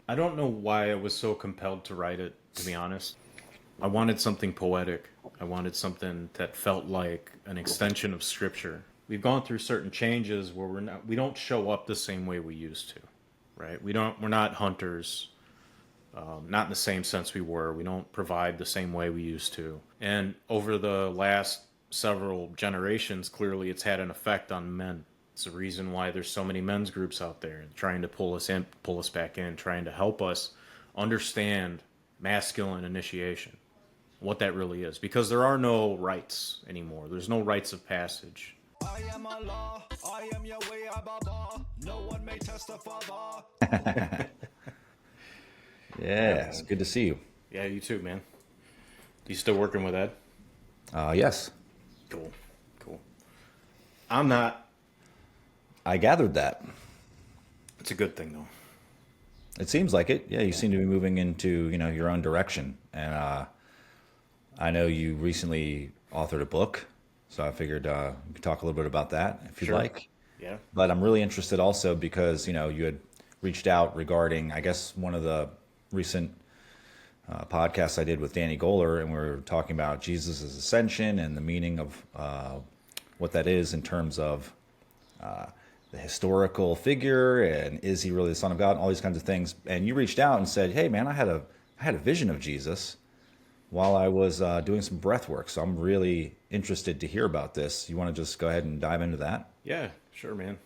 I don't know why I was so compelled to write it, to be honest. I wanted something poetic. I wanted something that felt like an extension of scripture. We've gone through certain changes where we don't show up the same way we used to, right? We're not hunters, not in the same sense we were. We don't provide the same way we used to. And over the last several generations, clearly it's had an effect on men. It's the reason why there's so many men's groups out there trying to pull us back in, trying to help us understand masculine initiation, what that really is. Because there are no rites anymore. There's no rites of passage. I am Allah, I am Yahweh Ababa, no one may testify. Yeah, Yeah, it's man. good to see you. Yeah, you too, man. You still working with Ed? Yes, Cool. Cool. I'm not. I gathered that. It's a good thing though. It seems like it. Yeah, you Yeah. seem to be moving into, your own direction. And I know you recently authored a book, so I figured we could talk a little bit about that if you'd Sure. like. Yeah. But I'm really interested also because, you had reached out regarding, I guess, one of the recent podcasts I did with Danny Goler, and we were talking about Jesus' ascension and the meaning of what that is in terms of the historical figure and is he really the Son of God and all these kinds of things. And you reached out and said, "Hey, man, I had a vision of Jesus while I was doing some breath work, so I'm really interested to hear about this. You want to just go ahead and dive into that?" Yeah. Sure, man.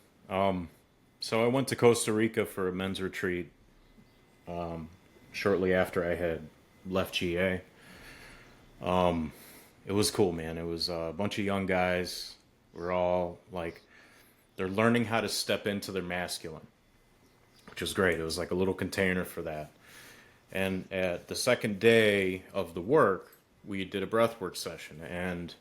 So I went to Costa Rica for a men's retreat shortly after I had left GA. It was cool, man. It was a bunch of young guys. We're all like, they're learning how to step into their masculine, which was great. It was like a little container for that. And at the second day of the work, we did a breathwork session, and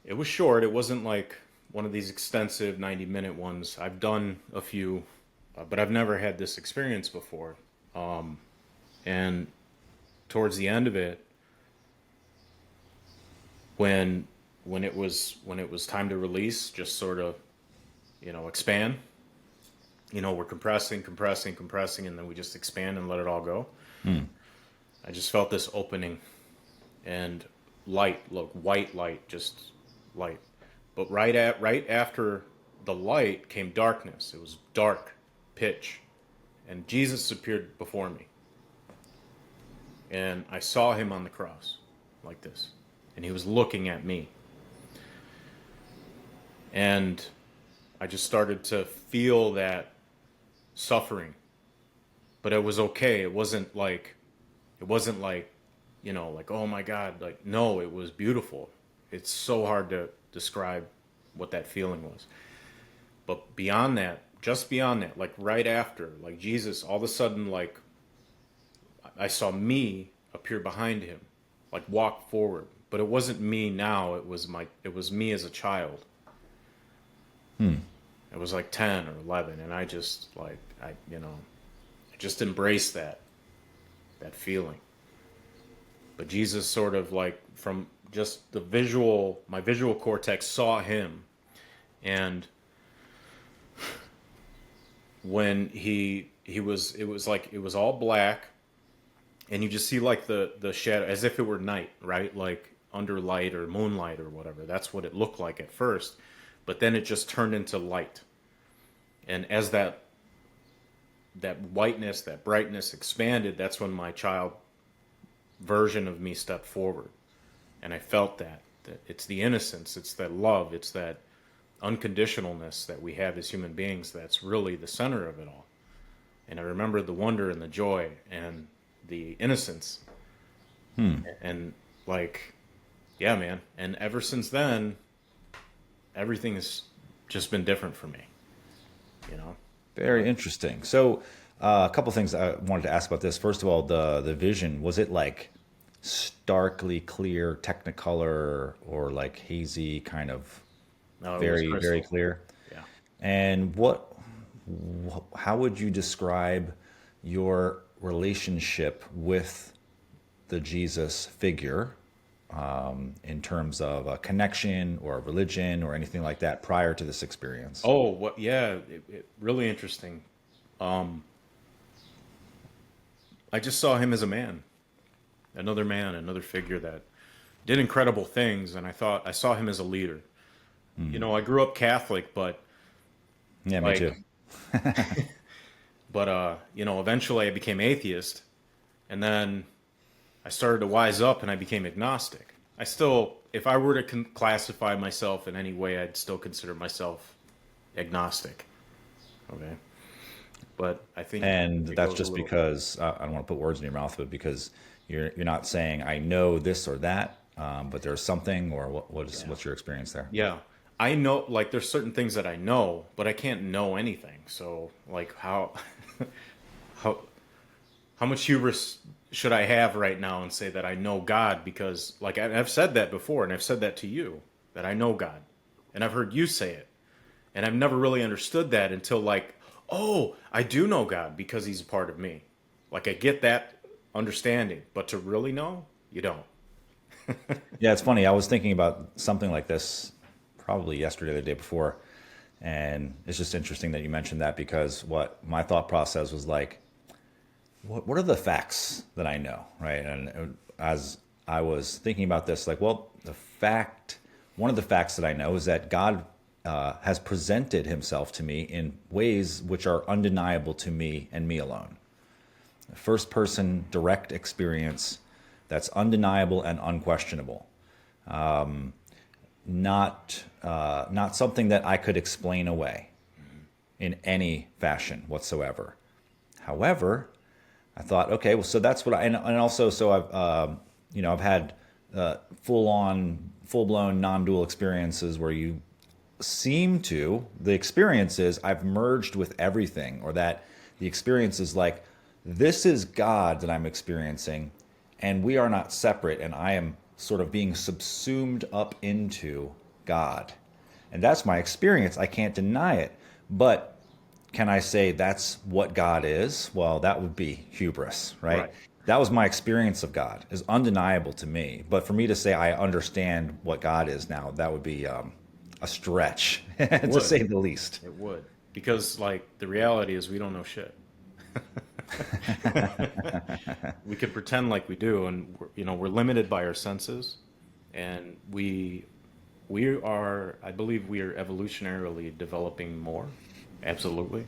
it was short. It wasn't like one of these extensive 90-minute ones. I've done a few, but I've never had this experience before. And towards the end of it, when when it was time to release, just sort of expand. We're compressing, compressing, compressing, and then we just expand and let it all go. I just felt this opening and light, look, white light, just light. But right after the light came darkness. It was dark, pitch, and Jesus appeared before me, and I saw him on the cross, like this, and he was looking at me, and I just started to feel that suffering, but it was okay. It wasn't like like, oh my God, like, no, it was beautiful. It's so hard to describe what that feeling was. But beyond that, just beyond that, like right after, like Jesus, all of a sudden, like I saw me appear behind him, like walk forward. But it wasn't me now. It was me as a child. It was like 10 or 11, and I just like I just embraced that feeling. But Jesus sort of like from just my visual cortex saw him, and when it was like it was all black, and you just see like the shadow as if it were night, right? Like under light or moonlight or whatever. That's what it looked like at first, but then it just turned into light, and as that whiteness, that brightness expanded, that's when my child version of me stepped forward, and I felt that it's the innocence, it's that love, it's that unconditionalness that we have as human beings that's really the center of it all. And I remember the wonder and the joy and the innocence, and like, yeah, man. And ever since then, everything has just been different for me, you know. Very interesting. So, a couple things I wanted to ask about this. First of all, the vision, was it like starkly clear, technicolor, or like hazy, kind of No, it was very, very crystal. clear? Yeah. And how would you describe your relationship with the Jesus figure in terms of a connection or a religion or anything like that prior to this experience? Oh, what? Yeah, really interesting. I just saw him as a man, another figure that did incredible things, and I saw him as a leader. You know, I grew up Catholic, but Yeah, me too. like, you know, eventually I became atheist, and then I started to wise up, and I became agnostic. I still, if I were to classify myself in any way, I'd still consider myself agnostic. Okay, but I think And it that's goes a just little. because I don't want to put words in your mouth, but because you're not saying I know this or that, but there's something, or Yeah. what's your experience there? Yeah. I know, like, there's certain things that I know, but I can't know anything. So, like, how, how much hubris should I have right now and say that I know God? Because, like, I've said that before, and I've said that to you, that I know God. And I've heard you say it. And I've never really understood that until, like, oh, I do know God because he's a part of me. Like, I get that understanding, but to really know, you don't. Yeah, it's funny. I was thinking about something like this probably yesterday or the day before, and it's just interesting that you mentioned that because what my thought process was like, what are the facts that I know, right? And as I was thinking about this, like, well, one of the facts that I know is that God has presented himself to me in ways which are undeniable to me and me alone. First person direct experience that's undeniable and unquestionable. Not something that I could explain away in any fashion whatsoever. However, I thought, okay, well, so that's what and also, so I've had full blown non dual experiences where the experience is I've merged with everything, or that the experience is like, this is God that I'm experiencing, and we are not separate, and I am sort of being subsumed up into God. And that's my experience. I can't deny it. But can I say that's what God is? Well, that would be hubris, right? Right. That was my experience of God, is undeniable to me. But for me to say I understand what God is now, that would be a stretch, It to would. say the least. It would. Because, like, the reality is we don't know shit. We could pretend like we do, and you know, we're limited by our senses, and we are, I believe we are evolutionarily developing more. Absolutely.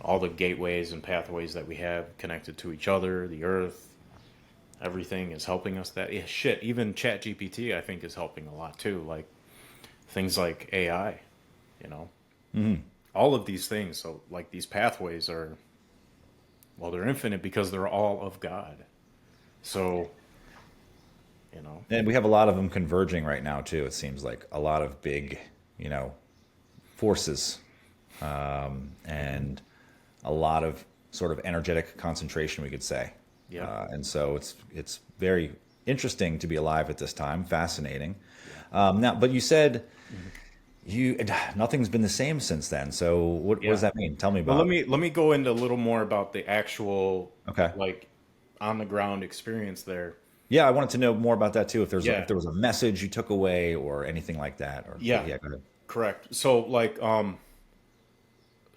All the gateways and pathways that we have connected to each other, the earth, everything is helping us. That, yeah, shit, even Chat GPT I think is helping a lot too. Like things like AI, you know. All of these things. So like these pathways are, well, they're infinite because they're all of God. So, you know, And we have a lot of them converging right now too. It seems like a lot of big, forces, and a lot of sort of energetic concentration, we could say. yeah, And so it's very interesting to be alive at this time. Fascinating. yeah, Now, but you said mhm, you nothing's been the same since then. So what does yeah. that mean? Tell me Well, let about. me let me go into a little more about the actual, Okay. like, on the ground experience there. Yeah, I wanted to know more about that too. If Yeah, there was a message you took away or anything like that. But yeah, yeah, go ahead. correct. So like,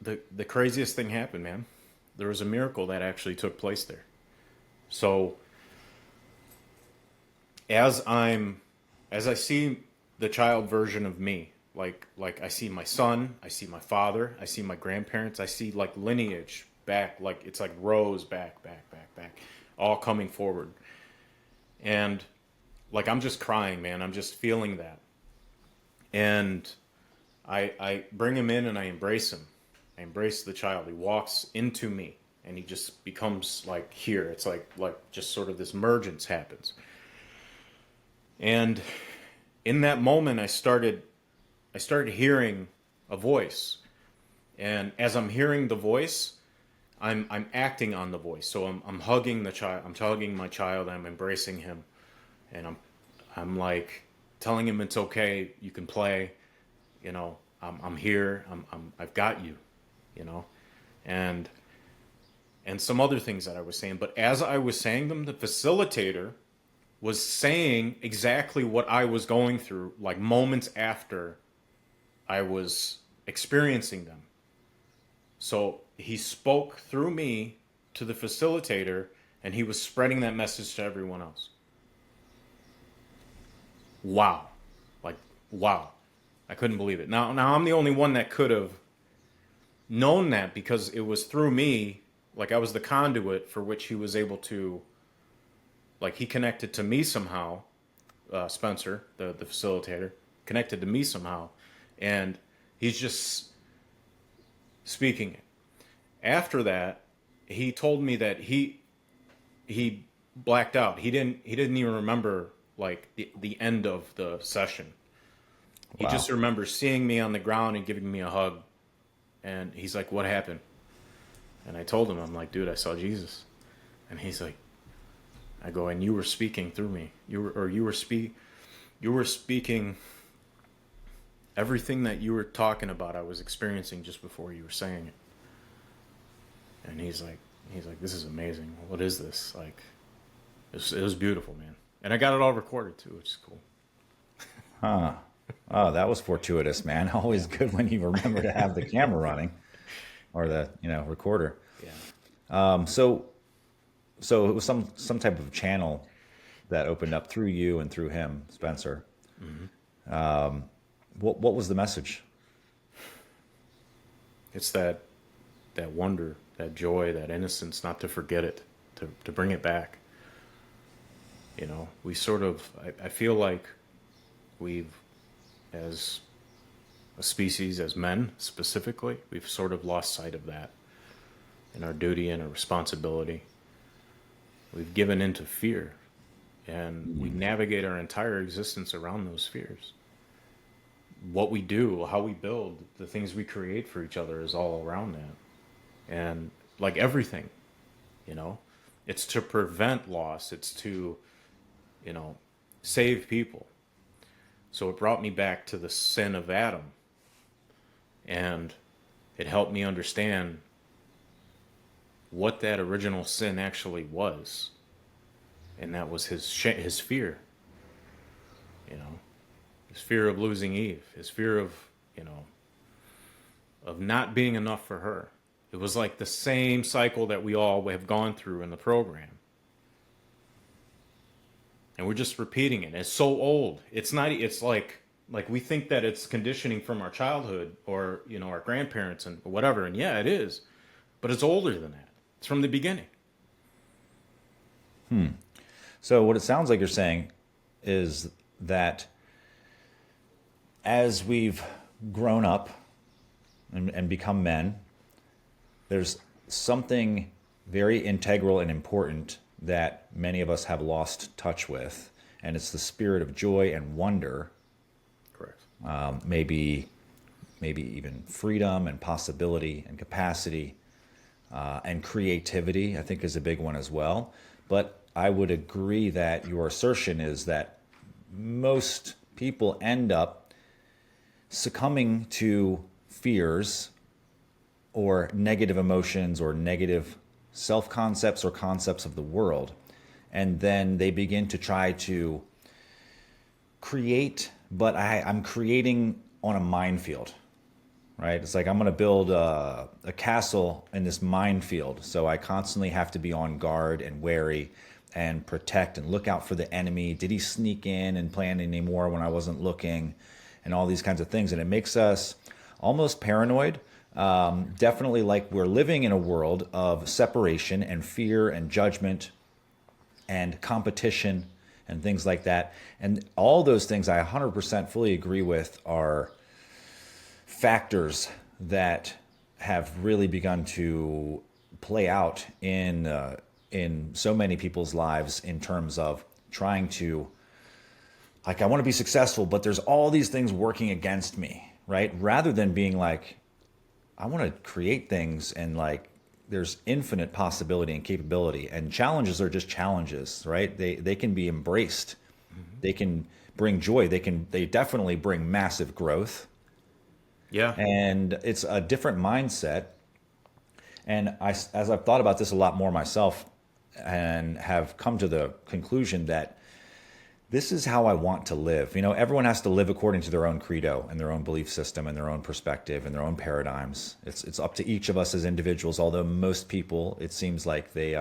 the craziest thing happened, man. There was a miracle that actually took place there. So as I'm as I see the child version of me, like I see my son, I see my father, I see my grandparents, I see like lineage back, like it's like rows back, all coming forward. And like I'm just crying, man. I'm just feeling that. And I bring him in and I embrace him. I embrace the child. He walks into me and he just becomes like here. It's like just sort of this mergence happens. And in that moment I started hearing a voice. And as I'm hearing the voice, I'm acting on the voice. So I'm hugging the child. I'm hugging my child. I'm embracing him, and I'm like telling him it's okay. You can play. You know, I'm here. I've got you. You know, and some other things that I was saying. But as I was saying them, the facilitator was saying exactly what I was going through, like moments after I was experiencing them. So he spoke through me to the facilitator, and he was spreading that message to everyone else. Wow. Like, wow. I couldn't believe it. Now I'm the only one that could have known that, because it was through me. Like, I was the conduit for which he was able to, like, he connected to me somehow. Spencer, the facilitator, connected to me somehow, and he's just speaking it. After that, he told me that he blacked out. He didn't even remember, like, the end of the session. He Wow. just remembers seeing me on the ground and giving me a hug. And he's like, "What happened?" And I told him, I'm like, "Dude, I saw Jesus." And he's like, I go, "And you were speaking through me. You were speaking everything that you were talking about. I was experiencing just before you were saying it." And he's like, "This is amazing. What is this?" Like, it was beautiful, man. And I got it all recorded too, which is cool. Huh. Oh, that was fortuitous, man. Always good when you remember to have the camera running or the, recorder. Yeah. So it was some type of channel that opened up through you and through him, Spencer. What was the message? It's that wonder, that joy, that innocence, not to forget it, to bring it back. We sort of, I feel like we've, as a species, as men specifically, we've sort of lost sight of that in our duty and our responsibility. We've given into fear, and we navigate our entire existence around those fears. What we do, how we build, the things we create for each other is all around that. And like everything, it's to prevent loss. It's to, save people. So it brought me back to the sin of Adam, and it helped me understand what that original sin actually was, and that was his fear. His fear of losing Eve, his fear of of not being enough for her. It was like the same cycle that we all have gone through in the program. And we're just repeating it. It's so old. It's not. It's like we think that it's conditioning from our childhood or our grandparents and whatever. And yeah, it is, but it's older than that. It's from the beginning. So what it sounds like you're saying is that as we've grown up and become men, there's something very integral and important that many of us have lost touch with, and it's the spirit of joy and wonder. Correct. Maybe even freedom and possibility and capacity and creativity, I think, is a big one as well. But I would agree that your assertion is that most people end up succumbing to fears or negative emotions or negative self-concepts or concepts of the world. And then they begin to try to create, but I'm creating on a minefield, right? It's like I'm going to build a castle in this minefield. So I constantly have to be on guard and wary and protect and look out for the enemy. Did he sneak in and plan any more when I wasn't looking? And all these kinds of things. And it makes us almost paranoid. Definitely like we're living in a world of separation and fear and judgment and competition and things like that. And all those things I 100% fully agree with are factors that have really begun to play out in so many people's lives in terms of trying to, like, I want to be successful, but there's all these things working against me, right? Rather than being like, I want to create things and like there's infinite possibility and capability, and challenges are just challenges, right? They can be embraced. Mm-hmm. They can bring joy. They definitely bring massive growth. Yeah. And it's a different mindset. And as I've thought about this a lot more myself and have come to the conclusion that this is how I want to live. Everyone has to live according to their own credo and their own belief system and their own perspective and their own paradigms. It's up to each of us as individuals. Although most people, it seems like they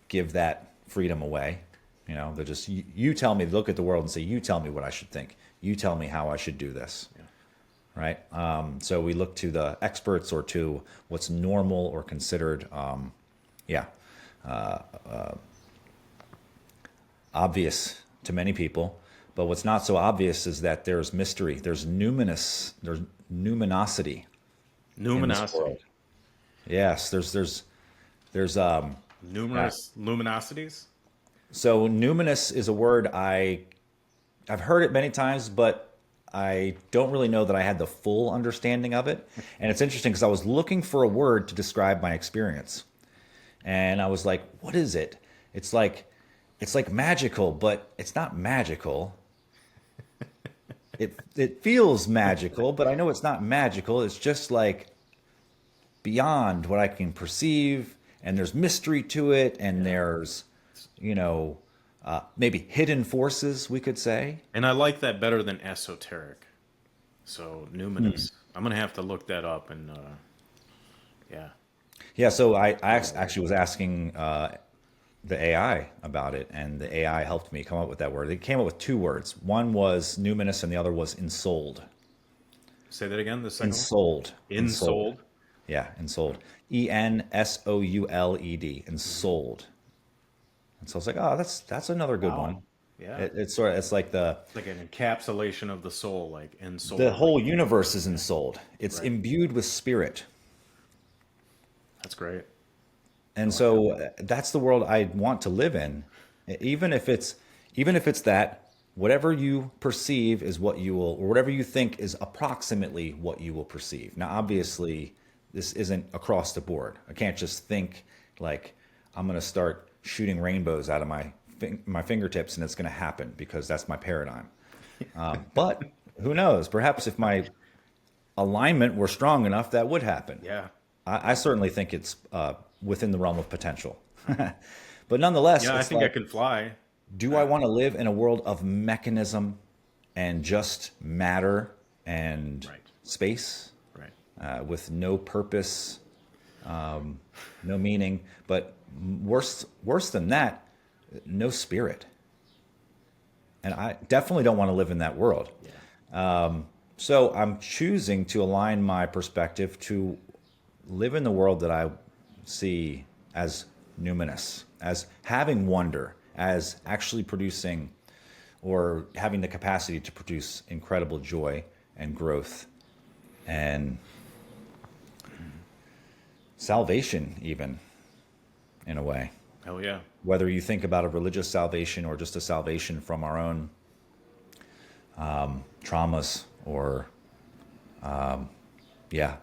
give that freedom away. They're just you tell me. Look at the world and say, you tell me what I should think. You tell me how I should do this. Yeah. Right. So we look to the experts or to what's normal or considered. Obvious to many people, but what's not so obvious is that there's mystery, there's numinosity in this Numinosity. world. Yes, there's yeah. Numerous luminosities. So numinous is a word I've heard it many times, but I don't really know that I had the full understanding of it. And it's interesting because I was looking for a word to describe my experience, and I was like, what is it? It's like magical, but it's not magical. It feels magical, but I know it's not magical. It's just like beyond what I can perceive, and there's mystery to it, and there's, maybe hidden forces, we could say. And I like that better than esoteric. So numinous. I'm gonna have to look that up and yeah. Yeah, so actually was asking the AI about it, and the AI helped me come up with that word. It came up with two words. One was numinous, and the other was ensouled. Say that again. The second one. Ensouled. Insold. Yeah, ensouled. Ensouled. Ensouled. And so I was like, oh, that's another good one. Wow. Yeah. It's like It's like an encapsulation of the soul, like ensouled. the whole Like, universe is ensouled. It's right. imbued with spirit. That's great. And so that's the world I want to live in. Even if it's that whatever you perceive is what you will, or whatever you think is approximately what you will perceive. Now, obviously, this isn't across the board. I can't just think like I'm going to start shooting rainbows out of my fingertips and it's going to happen because that's my paradigm. But who knows? Perhaps if my alignment were strong enough, that would happen. Yeah. I certainly think it's within the realm of potential. But nonetheless, Yeah, I it's think I like, can fly. do I want to live in a world of mechanism and just matter and Right. space Right. with no purpose, no meaning, but worse than that, no spirit? And I definitely don't want to live in that world. Yeah. So I'm choosing to align my perspective to live in the world that I see as numinous, as having wonder, as actually producing or having the capacity to produce incredible joy and growth and salvation, even in a way. Hell yeah. Whether you think about a religious salvation or just a salvation from our own traumas or,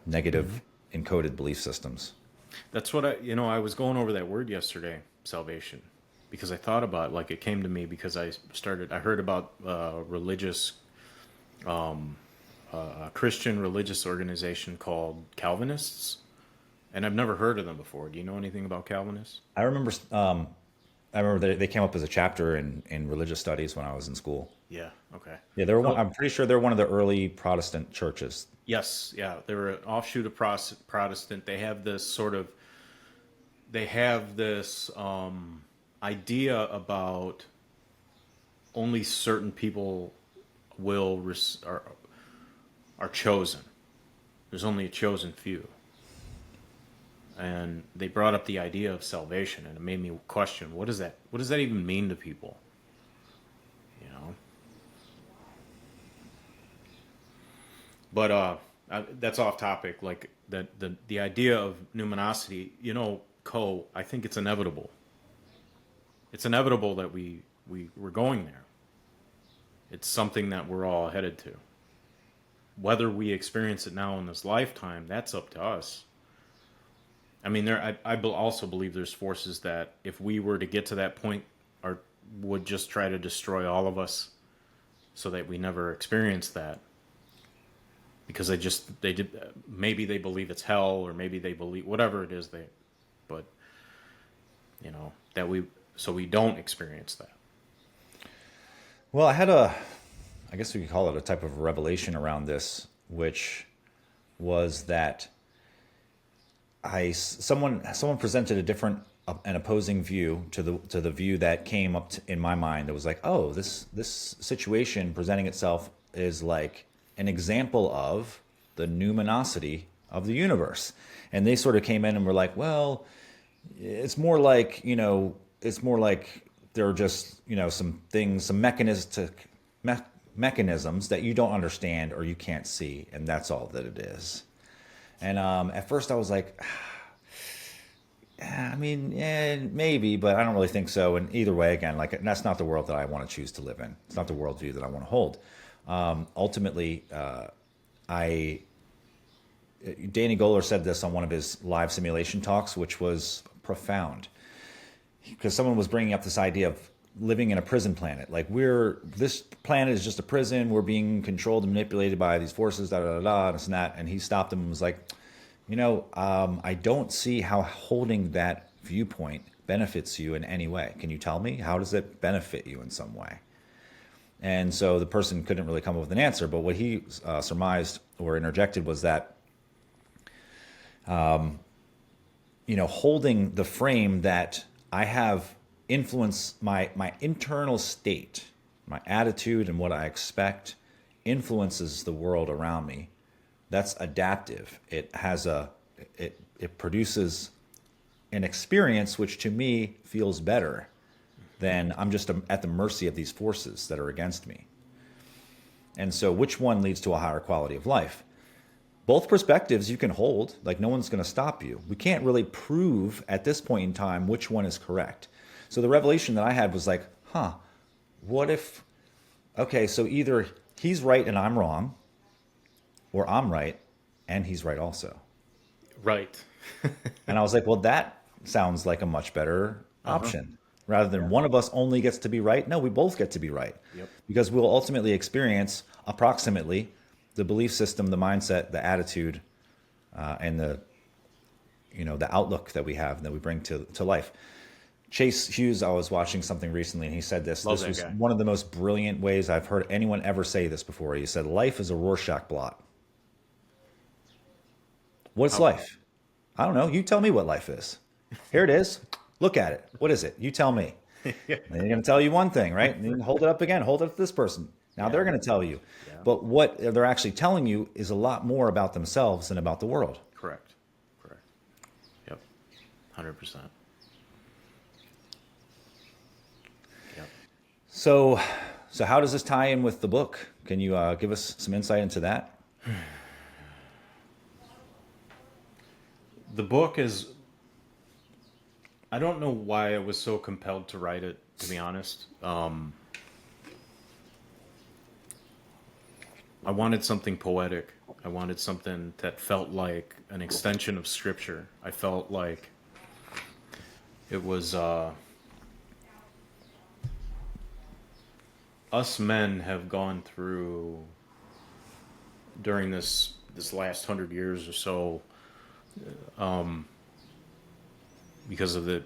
negative encoded belief systems. That's what I was going over that word yesterday, salvation, because I thought about like it came to me because I heard about a Christian religious organization called Calvinists, and I've never heard of them before. Do you know anything about Calvinists? I remember, they came up as a chapter in religious studies when I was in school. Yeah. Okay. Yeah, they were one, So I'm pretty sure they're one of the early Protestant churches. yes, yeah, they were an offshoot of Protestant. They have this idea about only certain people are chosen. There's only a chosen few, and they brought up the idea of salvation, and it made me question what does that even mean to people, you know? But that's off topic. Like the idea of numinosity, I think it's inevitable. It's inevitable that we're going there. It's something that we're all headed to. Whether we experience it now in this lifetime, that's up to us. I mean, I also believe there's forces that, if we were to get to that point, would just try to destroy all of us, so that we never experience that. Because maybe they believe it's hell, or maybe they believe whatever it is but that so we don't experience that. Well, I guess we could call it a type of revelation around this, which was that someone presented a different, an opposing view to the view that came up in my mind. It was like, oh, this situation presenting itself is like an example of the numinosity of the universe, and they sort of came in and were like, well, it's more like, it's more like there are just, some things, some mechanisms that you don't understand or you can't see, and that's all that it is. And at first I was like, I mean, yeah, maybe, but I don't really think so. And either way, again, like that's not the world that I want to choose to live in. It's not the worldview that I want to hold. Ultimately, I Danny Goller said this on one of his live simulation talks, which was profound, because someone was bringing up this idea of living in a prison planet. Like this planet is just a prison. We're being controlled and manipulated by these forces, da da da da, this and that. And he stopped him and was like, I don't see how holding that viewpoint benefits you in any way. Can you tell me? How does it benefit you in some way? And so the person couldn't really come up with an answer. But what he surmised or interjected was that, holding the frame that I have influence, my internal state, my attitude, and what I expect influences the world around me. That's adaptive. It produces an experience which to me feels better than I'm just at the mercy of these forces that are against me. And so which one leads to a higher quality of life? Both perspectives you can hold, like no one's going to stop you. We can't really prove at this point in time which one is correct. So the revelation that I had was like, what if, okay, so either he's right and I'm wrong, or I'm right and he's right also. Right. And I was like, well, that sounds like a much better option. Rather than one of us only gets to be right, no, we both get to be right. Yep. Because we'll ultimately experience approximately the belief system, the mindset, the attitude, and the outlook that we have that we bring to life. Chase Hughes, I was watching something recently, and he said this. Love This that was guy. one of the most brilliant ways I've heard anyone ever say this before. He said, life is a Rorschach blot. What's life? I don't know. You tell me what life is. Here it is. Look at it. What is it? You tell me. And they're going to tell you one thing, right? And you can hold it up again. Hold it up to this person. Now they're going to tell you. Yeah. But what they're actually telling you is a lot more about themselves than about the world. Correct. Yep. 100%. Yep. So how does this tie in with the book? Can you give us some insight into that? The book is, I don't know why I was so compelled to write it, to be honest. I wanted something poetic. I wanted something that felt like an extension of scripture. I felt like it was, us men have gone through, during this last 100 years or so, because of the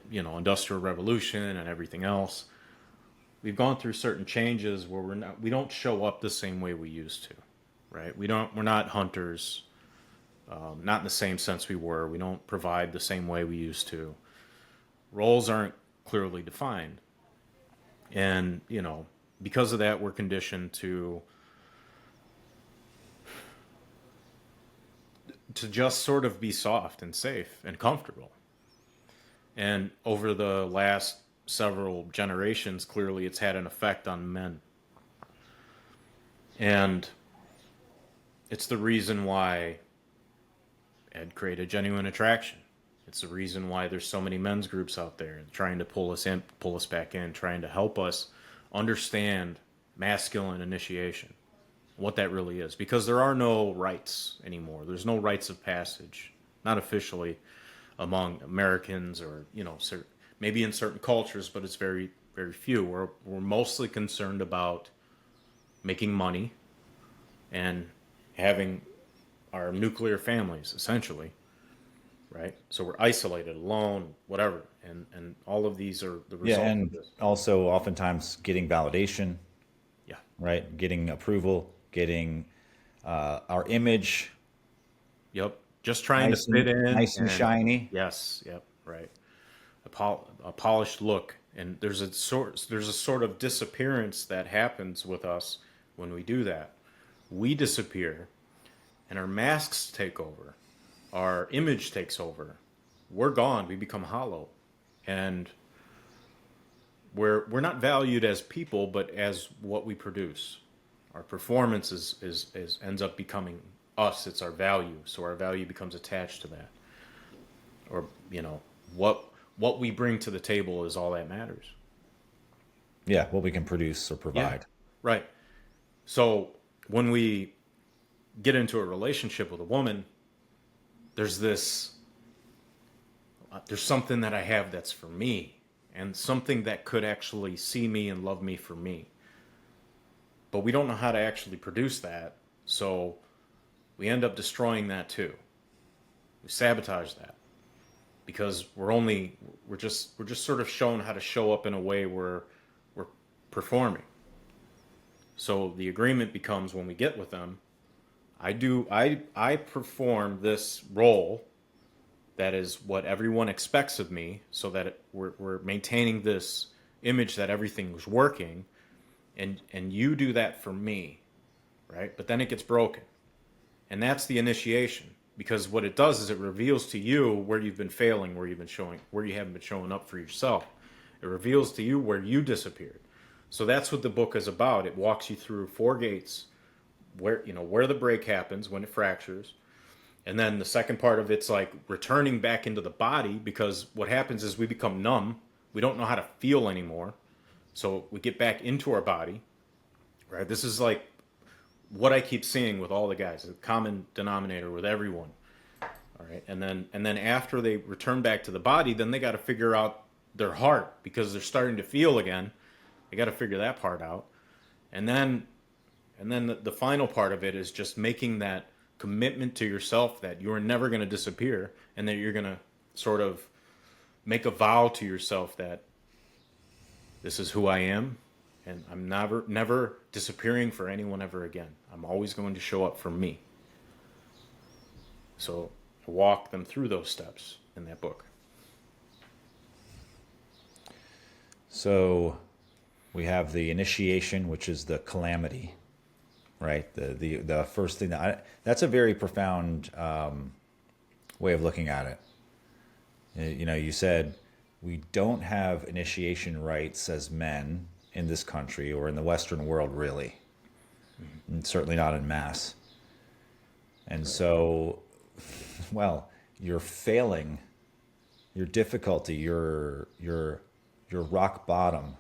industrial revolution and everything else, we've gone through certain changes where we don't show up the same way we used to, right? We're not hunters, not in the same sense we were. We don't provide the same way we used to. Roles aren't clearly defined, and because of that, we're conditioned to just sort of be soft and safe and comfortable. And over the last several generations, clearly it's had an effect on men. And it's the reason why Ed created Genuine Attraction. It's the reason why there's so many men's groups out there trying to pull us back in, trying to help us understand masculine initiation, what that really is. Because there are no rites anymore. There's no rites of passage, not officially among Americans, or maybe in certain cultures, but it's very, very few. We're mostly concerned about making money and having our nuclear families, essentially, right? So we're isolated, alone, whatever, and all of these are the Yeah, result of and this. also oftentimes getting validation, Yeah. right? Getting approval, getting our image Yep. Just trying to fit in nice and and shiny. yes, yep, right. A polished look, and there's a sort of disappearance that happens with us when we do that. We disappear, and our masks take over. Our image takes over. We're gone. We become hollow, and we're not valued as people, but as what we produce. Our performance is ends up becoming us. It's our value, so our value becomes attached to that, or what what we bring to the table is all that matters. Yeah, what we can produce or Yeah, provide. right. So when we get into a relationship with a woman, there's this there's something that I have that's for me, and something that could actually see me and love me for me. But we don't know how to actually produce that, so we end up destroying that too. We sabotage that because we're just sort of shown how to show up in a way where we're performing. So the agreement becomes when we get with them, I perform this role that is what everyone expects of me, so that we're maintaining this image that everything's working, and you do that for me, right? But then it gets broken, and that's the initiation, because what it does is it reveals to you where you've been failing, where you haven't been showing up for yourself. It reveals to you where you disappeared. So that's what the book is about. It walks you through four gates, where the break happens, when it fractures. And then the second part of it's like returning back into the body, because what happens is we become numb. We don't know how to feel anymore. So we get back into our body, right? This is like what I keep seeing with all the guys, a common denominator with everyone. All right. And then after they return back to the body, then they got to figure out their heart, because they're starting to feel again. They got to figure that part out. And then the final part of it is just making that commitment to yourself that you're never going to disappear, and that you're going to sort of make a vow to yourself that this is who I am, and I'm never disappearing for anyone ever again. I'm always going to show up for me. So I walk them through those steps in that book. So we have the initiation, which is the calamity, right? The first thing that's a very profound way of looking at it. You said we don't have initiation rites as men in this country or in the Western world, really, and certainly not in mass. And so, well, your failing, your difficulty, your rock bottom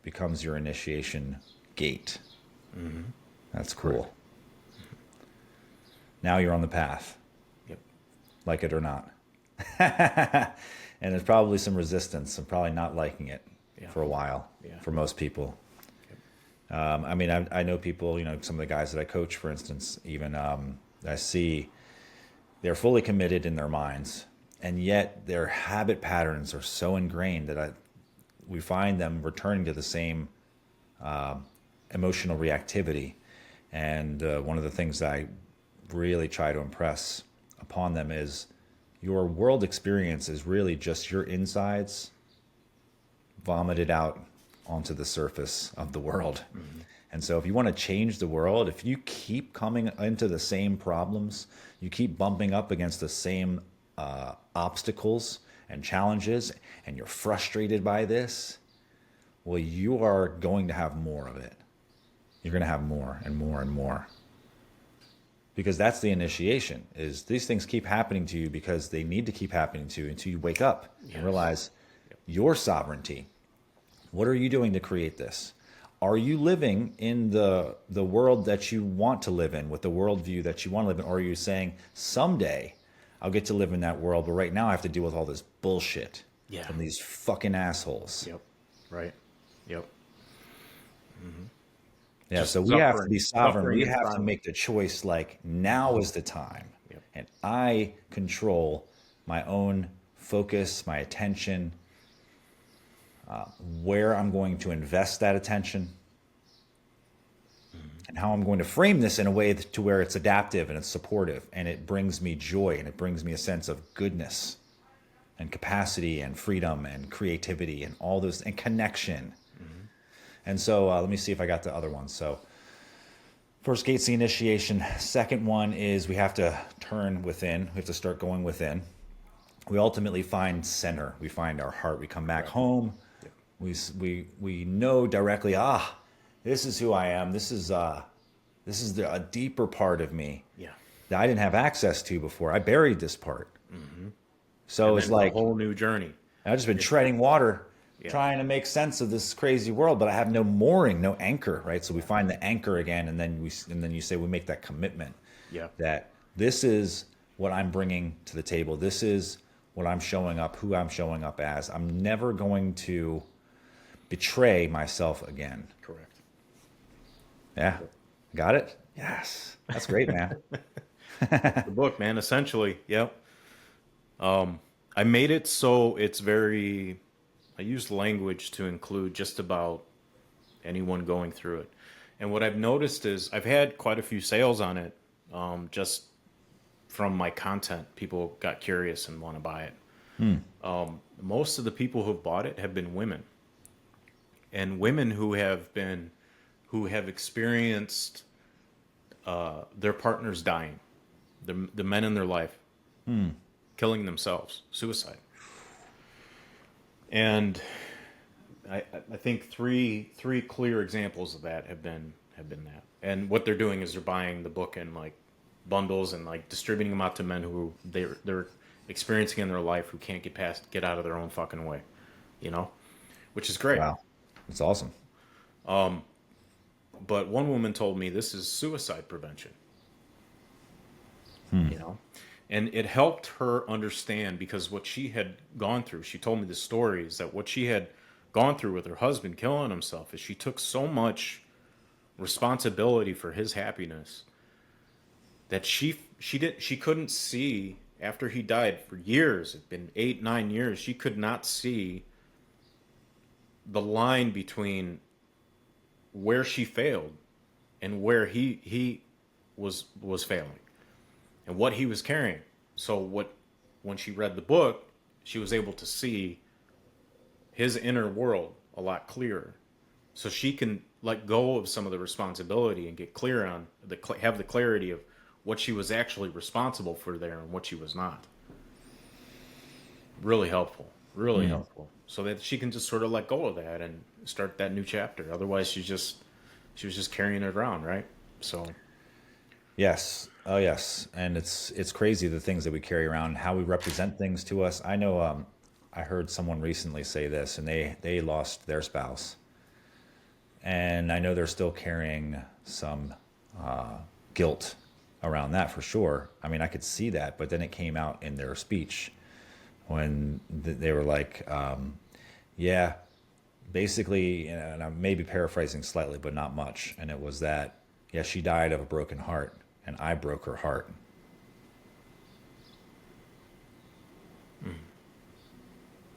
becomes your initiation gate. Mm-hmm. That's cool. Now you're on the path, Yep. like it or not. And there's probably some resistance. I'm probably not liking it for a while for most people. Yep. I mean, I know people, some of the guys that I coach, for instance, even I see they're fully committed in their minds, and yet their habit patterns are so ingrained that we find them returning to the same emotional reactivity. And one of the things that I really try to impress upon them is your world experience is really just your insides vomited out onto the surface of the world. Mm-hmm. And so if you want to change the world, if you keep coming into the same problems, you keep bumping up against the same obstacles and challenges, and you're frustrated by this, well, you are going to have more of it. You're going to have more and more and more. Because that's the initiation, is these things keep happening to you because they need to keep happening to you until you wake up and realize your sovereignty. What are you doing to create this? Are you living in the world that you want to live in, with the worldview that you want to live in? Or are you saying, someday I'll get to live in that world, but right now I have to deal with all this bullshit from these fucking assholes? Yep. Right. Yep. Mm-hmm. Yeah, so we have to be sovereign. We have to make the choice, like, now is the time. Yep. And I control my own focus, my attention, where I'm going to invest that attention. and how I'm going to frame this in a way to where it's adaptive and it's supportive and it brings me joy and it brings me a sense of goodness and capacity and freedom and creativity and all those and connection. Mm-hmm. And so let me see if I got the other one. So first gate's the initiation. Second one is we have to turn within. We have to start going within. We ultimately find center. We find our heart. We come back home. Yep. We know directly, this is who I am. This is a deeper part of me that I didn't have access to before. I buried this part. Mm-hmm. So it's like a whole new journey. I've just been treading water, trying to make sense of this crazy world, but I have no mooring, no anchor, right? So we find the anchor again, and then you say we make that commitment that this is what I'm bringing to the table. This is what I'm showing up, who I'm showing up as. I'm never going to betray myself again. Correct. Yeah. Got it? Yes. That's great, man. The book, man, essentially. Yep. I made it so it's I used language to include just about anyone going through it. And what I've noticed is I've had quite a few sales on it, just from my content. People got curious and want to buy it. Most of the people who've bought it have been women, and women who have experienced their partners dying, the men in their life, killing themselves, suicide. And I think three clear examples of that have been that. And what they're doing is they're buying the book in like bundles and like distributing them out to men who they're experiencing in their life who can't get out of their own fucking way, which is great. Wow, that's awesome. But one woman told me this is suicide prevention. And it helped her understand, because what she had gone through, she told me the stories that what she had gone through with her husband killing himself is she took so much responsibility for his happiness that she couldn't see after he died for years. It'd been 8-9 years. She could not see the line between where she failed and where he was failing and what he was carrying. So when she read the book, she was able to see his inner world a lot clearer. So she can let go of some of the responsibility and get clear on have the clarity of what she was actually responsible for there and what she was not. Really helpful. Really helpful. So that she can just sort of let go of that and start that new chapter. Otherwise she was just carrying it around, right? So yes. Oh yes. And it's crazy the things that we carry around, how we represent things to us. I know I heard someone recently say this, and they lost their spouse. And I know they're still carrying some guilt around that for sure. I mean, I could see that, but then it came out in their speech when they were like, basically, and I may be paraphrasing slightly, but not much. And it was that, she died of a broken heart, and I broke her heart.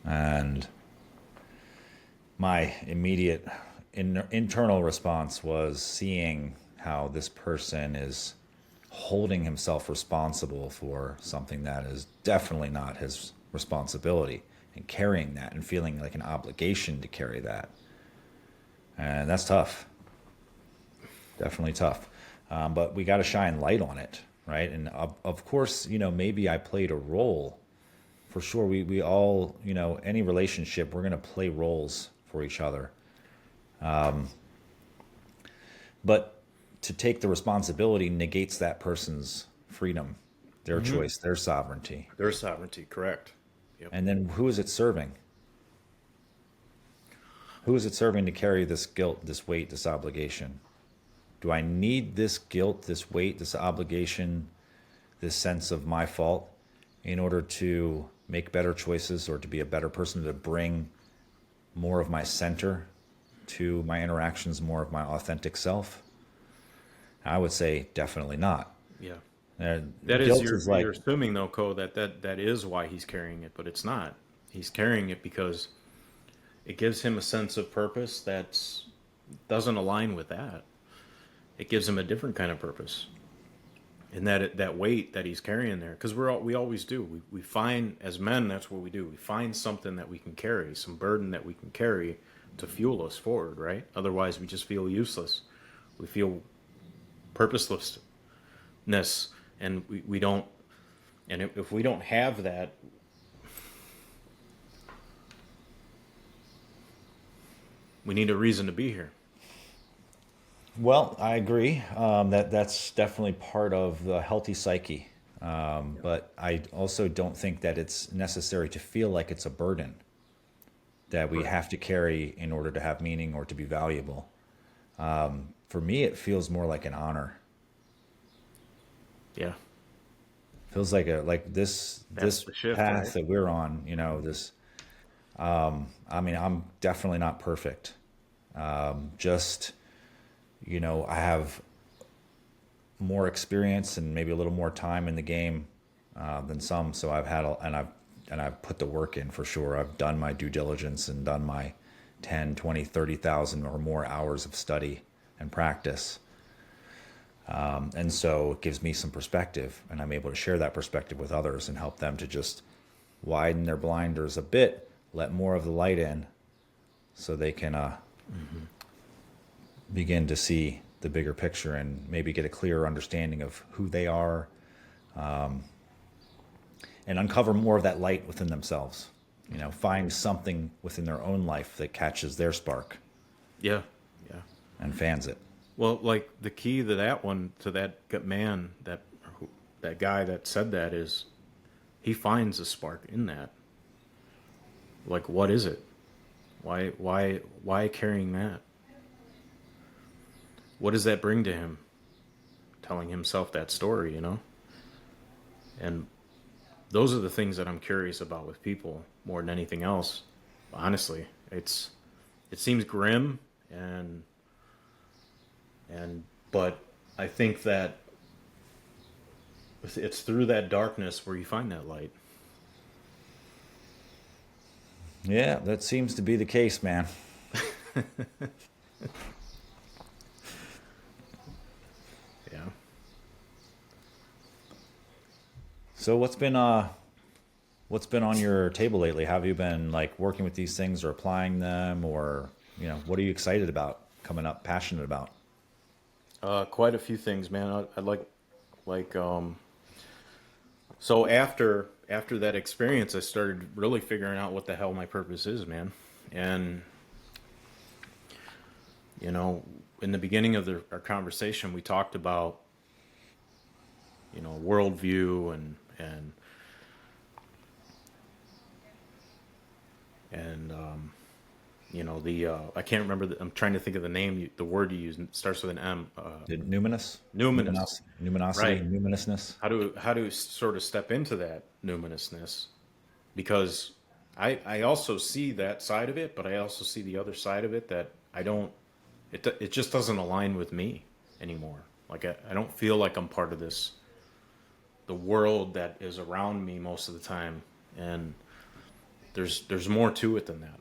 And my immediate internal response was seeing how this person is holding himself responsible for something that is definitely not his responsibility, and carrying that and feeling like an obligation to carry that. And that's tough. Definitely tough. But we got to shine light on it, right? And of course, maybe I played a role. For sure, we all, any relationship, we're going to play roles for each other. But to take the responsibility negates that person's freedom, their choice, their sovereignty. Their sovereignty, correct. Yep. And then who is it serving? Who is it serving to carry this guilt, this weight, this obligation? Do I need this guilt, this weight, this obligation, this sense of my fault in order to make better choices or to be a better person, to bring more of my center to my interactions, more of my authentic self? I would say definitely not. Yeah. That is, you're assuming though, Ko, that is why he's carrying it, but it's not. He's carrying it because it gives him a sense of purpose that doesn't align with that. it gives him a different kind of purpose. And that weight that he's carrying there, because we always do. We find, as men, that's what we do. We find something that we can carry, some burden that we can carry to fuel us forward, right? Otherwise, we just feel useless. We feel purposelessness, and we don't. And if we don't have that, we need a reason to be here. Well, I agree. That's definitely part of the healthy psyche. But I also don't think that it's necessary to feel like it's a burden that we Correct. have to carry in order to have meaning or to be valuable. For me, it feels more like an honor. Yeah, Feels like a like that's this the shift, right? path that we're on. You know, this. I mean, I'm definitely not perfect. Just I have more experience and maybe a little more time in the game than some. So I've put the work in for sure. I've done my due diligence and done my 10, 20, 30,000 or more hours of study and practice. And so it gives me some perspective, and I'm able to share that perspective with others and help them to just widen their blinders a bit, let more of the light in so they can begin to see the bigger picture and maybe get a clearer understanding of who they are, and uncover more of that light within themselves. Find something within their own life that catches their spark Yeah, yeah. and fans it. Well, like the key to that one, to that man, that guy that said that is, he finds a spark in that. Like, what is it? Why carrying that? What does that bring to him? Telling himself that story, And those are the things that I'm curious about with people more than anything else. Honestly, it seems grim and but I think that it's through that darkness where you find that light. Yeah, that seems to be the case, man. Yeah. So what's been on your table lately? Have you been like working with these things or applying them, or what are you excited about coming up, passionate about? Quite a few things, man. I like so after that experience, I started really figuring out what the hell my purpose is, man. And you know, in the beginning of our conversation, we talked about worldview and the I can't remember. I'm trying to think of the name. The word you use starts with an M. Numinous, Numinous, numinosity, right? numinousness. How to sort of step into that numinousness, because I also see that side of it, but I also see the other side of it that I don't. It just doesn't align with me anymore. Like I don't feel like I'm part of the world that is around me most of the time, and there's more to it than that.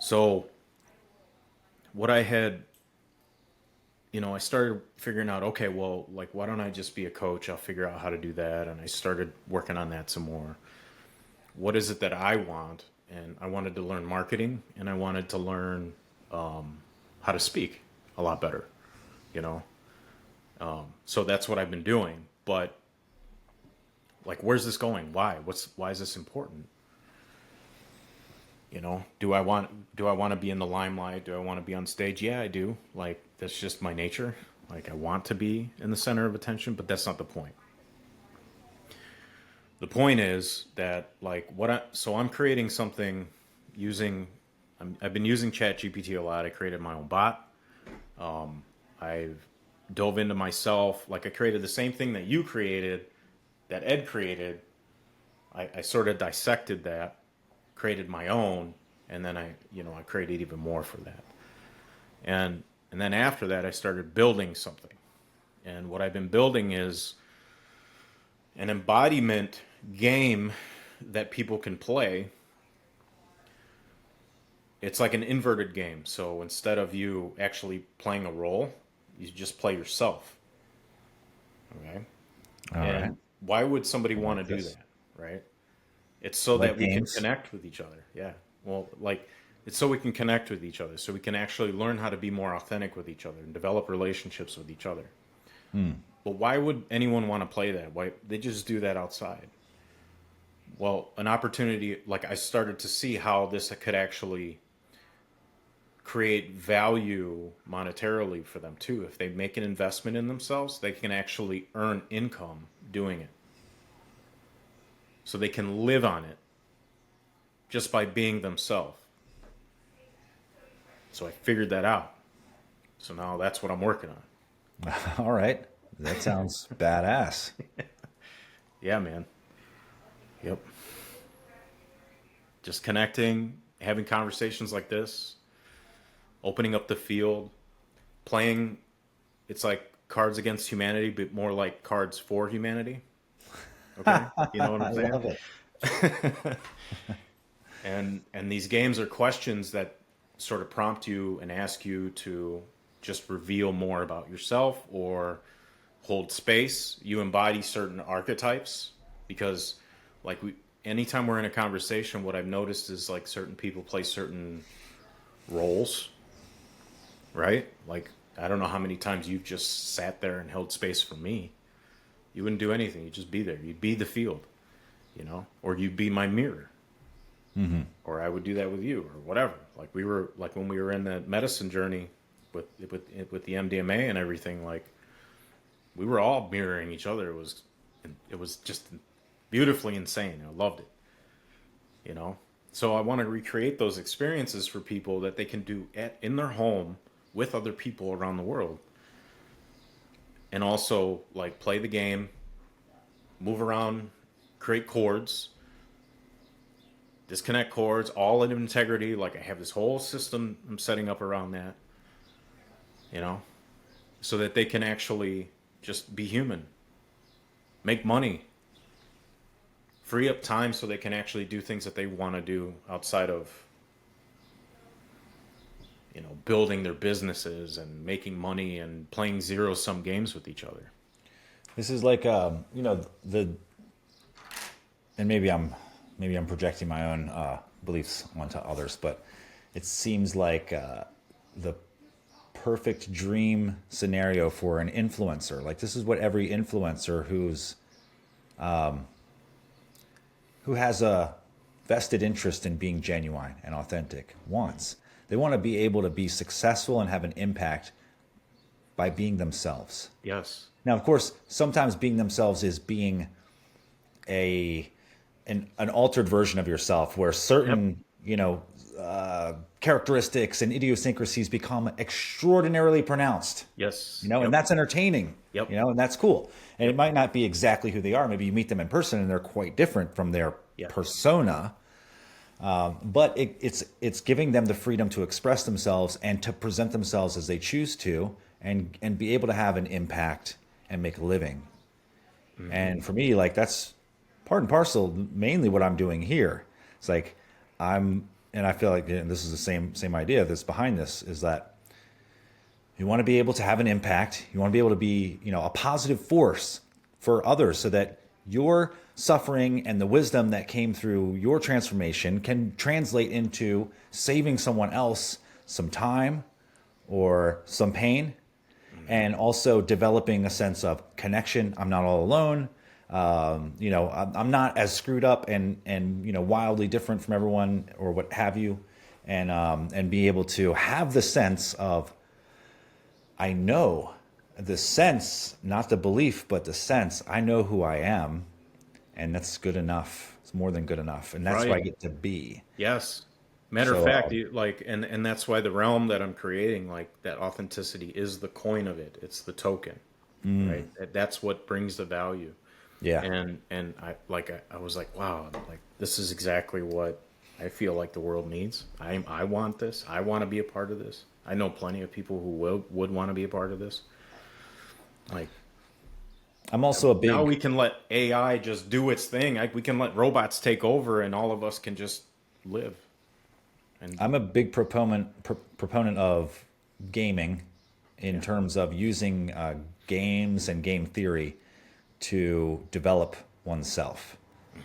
So what I had, I started figuring out, okay, well, like, why don't I just be a coach? I'll figure out how to do that. And I started working on that some more. What is it that I want? And I wanted to learn marketing, and I wanted to learn how to speak a lot better, you know? So that's what I've been doing. But like, where's this going? Why is this important? Do I want to be in the limelight? Do I want to be on stage? Yeah, I do. Like, that's just my nature. Like, I want to be in the center of attention, but that's not the point. The point is that, like, so I'm creating something using I've been using ChatGPT a lot. I created my own bot. I've dove into myself. Like, I created the same thing that you created, that Ed created. I sort of dissected that, created my own, and then I created even more for that. And then after that, I started building something. And what I've been building is an embodiment game that people can play. It's like an inverted game. So instead of you actually playing a role, You just play yourself. Okay. All right. And why would somebody I want like to do this. that? Right. It's so Like that we can games. connect with each other. Yeah. Well, like it's so we can connect with each other, so we can actually learn how to be more authentic with each other and develop relationships with each other. But why would anyone want to play that? Why they just do that outside? Well, an opportunity like I started to see how this could actually create value monetarily for them too. If they make an investment in themselves, they can actually earn income doing it. So they can live on it just by being themselves. So I figured that out. So now that's what I'm working on. All right. That sounds badass. Yeah, man. Yep. Just connecting, having conversations like this, opening up the field, playing. It's like Cards Against Humanity, but more like Cards for Humanity. Okay, you know what I'm I saying? love it. And these games are questions that sort of prompt you and ask you to just reveal more about yourself or hold space. You embody certain archetypes because, like anytime we're in a conversation, what I've noticed is like certain people play certain roles, right? Like I don't know how many times you've just sat there and held space for me. You wouldn't do anything. You'd just be there. You'd be the field, or you'd be my mirror, or I would do that with you, or whatever. Like we were, like when we were in the medicine journey with the MDMA and everything. Like we were all mirroring each other. It was just beautifully insane. I loved it. So I want to recreate those experiences for people that they can do in their home with other people around the world, and also like play the game, move around, create chords, disconnect chords, all in integrity. Like I have this whole system I'm setting up around that, you know, so that they can actually just be human, make money, free up time so they can actually do things that they want to do outside of, building their businesses and making money and playing zero sum games with each other. This is like the and maybe I'm projecting my own beliefs onto others, but it seems like the perfect dream scenario for an influencer. Like this is what every influencer who has a vested interest in being genuine and authentic wants. They want to be able to be successful and have an impact by being themselves. Yes. Now, of course, sometimes being themselves is being an altered version of yourself, where Yep. certain characteristics and idiosyncrasies become extraordinarily pronounced. Yes. And Yep. that's entertaining. Yep. And that's cool. And it Yep. might not be exactly who they are. Maybe you meet them in person and they're quite different from their Yeah. persona. But it's giving them the freedom to express themselves and to present themselves as they choose to, and be able to have an impact and make a living. And for me, like that's part and parcel, mainly what I'm doing here. It's like and I feel like, and this is the same idea that's behind this, is that you want to be able to have an impact. You want to be able to be, a positive force for others, so that your suffering and the wisdom that came through your transformation can translate into saving someone else some time or some pain, and also developing a sense of connection. I'm not all alone. I'm not as screwed up and wildly different from everyone or what have you, and be able to have the sense of, I know the sense, not the belief, but the sense. I know who I am, and that's good enough. It's more than good enough, and that's who I Right. get to be. Yes. Matter of So, fact, and that's why the realm that I'm creating, like that authenticity is the coin of it. It's the token, right? That's what brings the value. yeah, And I was like, wow, like this is exactly what I feel like the world needs. I want this. I want to be a part of this. I know plenty of people who would want to be a part of this. Like I'm also a now big we can let AI just do its thing. We can let robots take over, and all of us can just live. And I'm a big proponent of gaming in terms of using games and game theory to develop oneself.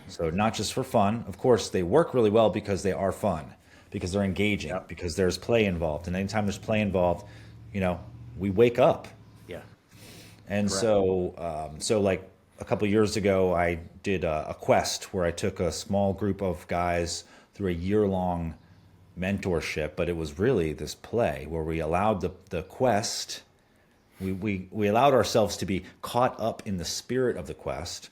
So not just for fun. Of course, they work really well because they are fun, because they're engaging, Yep. because there's play involved. And anytime there's play involved, you know, we wake up. Yeah. And Correct. so like a couple years ago, I did a quest where I took a small group of guys through a year-long mentorship, but it was really this play where we allowed the quest, we allowed ourselves to be caught up in the spirit of the quest,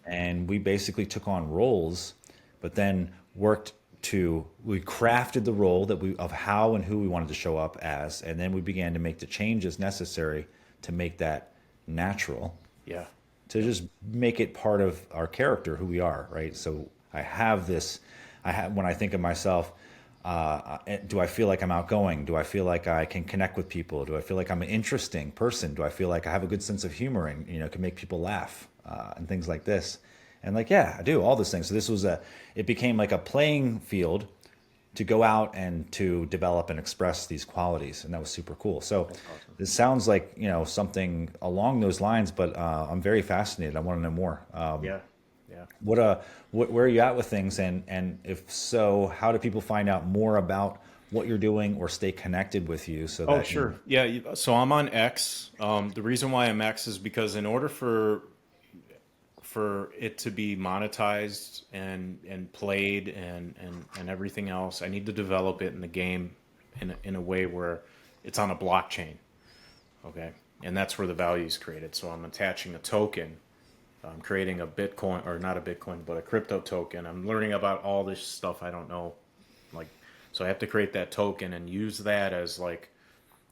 and we basically took on roles, but then we crafted the role that we of how and who we wanted to show up as, and then we began to make the changes necessary to make that natural, Yeah. to just make it part of our character, who we are, right? So I have this, when I think of myself, do I feel like I'm outgoing? Do I feel like I can connect with people? Do I feel like I'm an interesting person? Do I feel like I have a good sense of humor and, can make people laugh, and things like this? And like, yeah, I do all those things. So it became like a playing field to go out and to develop and express these qualities, and that was super cool. So this sounds like something along those lines, but I'm very fascinated. I want to know more. Yeah. Yeah. Where are you at with things, and if so, how do people find out more about what you're doing or stay connected with you so Oh, that sure. Yeah. So I'm on X. The reason why I'm X is because in order for it to be monetized and played and everything else, I need to develop it in the game in a way where it's on a blockchain. Okay. And that's where the value is created. So I'm attaching a token. I'm creating a Bitcoin, or not a Bitcoin, but a crypto token. I'm learning about all this stuff I don't know. Like, so I have to create that token and use that as like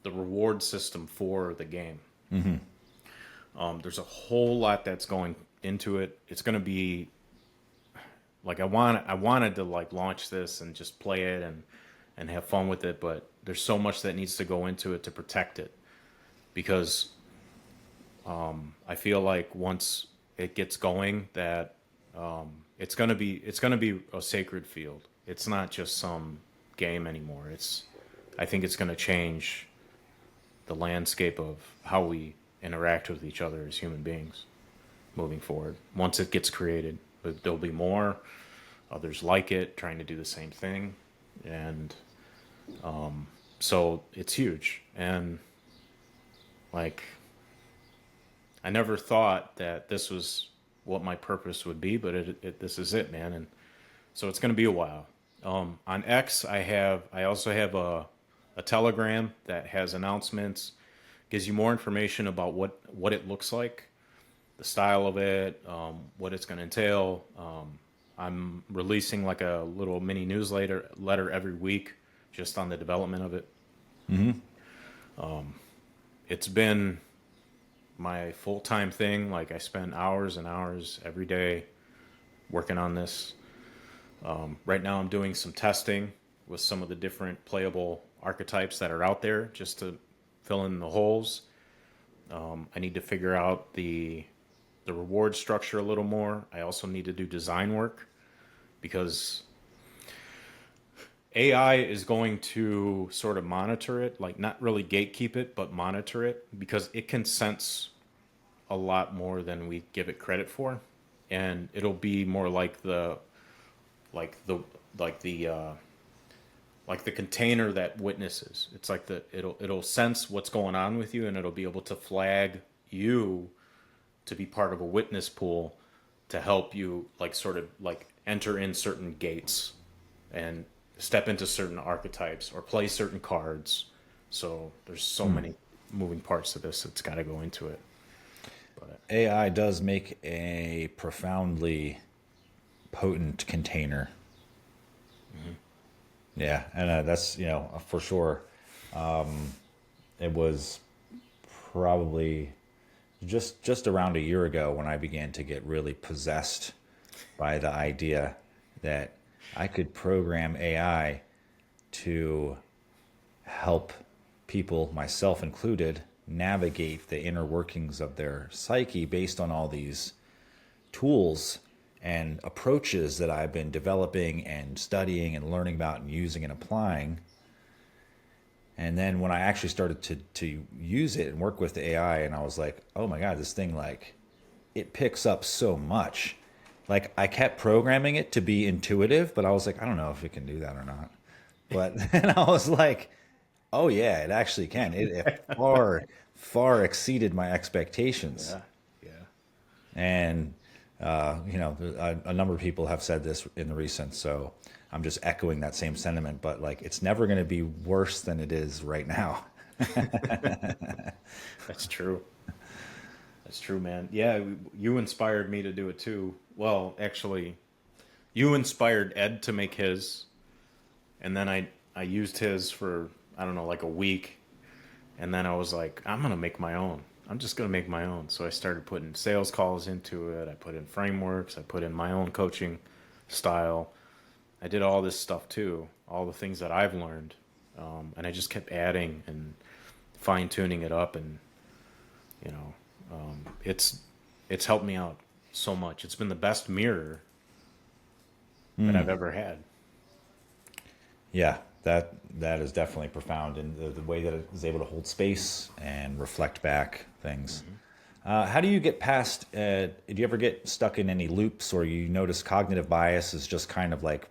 the reward system for the game. There's a whole lot that's going into it. It's going to be like I wanted to like launch this and just play it and have fun with it, but there's so much that needs to go into it to protect it, because I feel like once it gets going, that it's gonna be a sacred field. It's not just some game anymore. I think it's gonna change the landscape of how we interact with each other as human beings moving forward. Once it gets created, but there'll be more others like it trying to do the same thing, and so it's huge. And like, I never thought that this was what my purpose would be, but this is it, man. And so it's going to be a while. On X, I also have a Telegram that has announcements, gives you more information about what it looks like, the style of it, what it's going to entail. I'm releasing like a little mini newsletter every week, just on the development of it. It's been my full-time thing. Like, I spend hours and hours every day working on this. Right now I'm doing some testing with some of the different playable archetypes that are out there, just to fill in the holes. I need to figure out the reward structure a little more. I also need to do design work, because AI is going to sort of monitor it, like not really gatekeep it, but monitor it, because it can sense a lot more than we give it credit for. And it'll be more like like the like the like the container that witnesses. It's like it'll sense what's going on with you, and it'll be able to flag you to be part of a witness pool to help you, like, sort of like enter in certain gates and step into certain archetypes or play certain cards. So there's so many moving parts to this that's got to go into it. But AI does make a profoundly potent container. Yeah, and that's for sure. It was probably just around a year ago when I began to get really possessed by the idea that I could program AI to help people, myself included, navigate the inner workings of their psyche based on all these tools and approaches that I've been developing and studying and learning about and using and applying. And then when I actually started to use it and work with the AI, and I was like, oh my God, this thing, like, it picks up so much. Like, I kept programming it to be intuitive, but I was like, I don't know if it can do that or not. But then I was like, oh yeah, it actually can. It far, far exceeded my expectations. Yeah. Yeah. And a number of people have said this in the recent, so I'm just echoing that same sentiment. But like, it's never going to be worse than it is right now. That's true. That's true, man. Yeah, you inspired me to do it too. Well, actually, you inspired Ed to make his, and then I used his for, I don't know, like a week, and then I was like, I'm gonna make my own. I'm just gonna make my own. So I started putting sales calls into it. I put in frameworks. I put in my own coaching style. I did all this stuff too, all the things that I've learned, and I just kept adding and fine tuning it up, and you know, it's helped me out so much. It's been the best mirror that I've ever had. Yeah, that is definitely profound in the way that it is able to hold space and reflect back things. How do you get past? Do you ever get stuck in any loops, or you notice cognitive bias is just kind of like,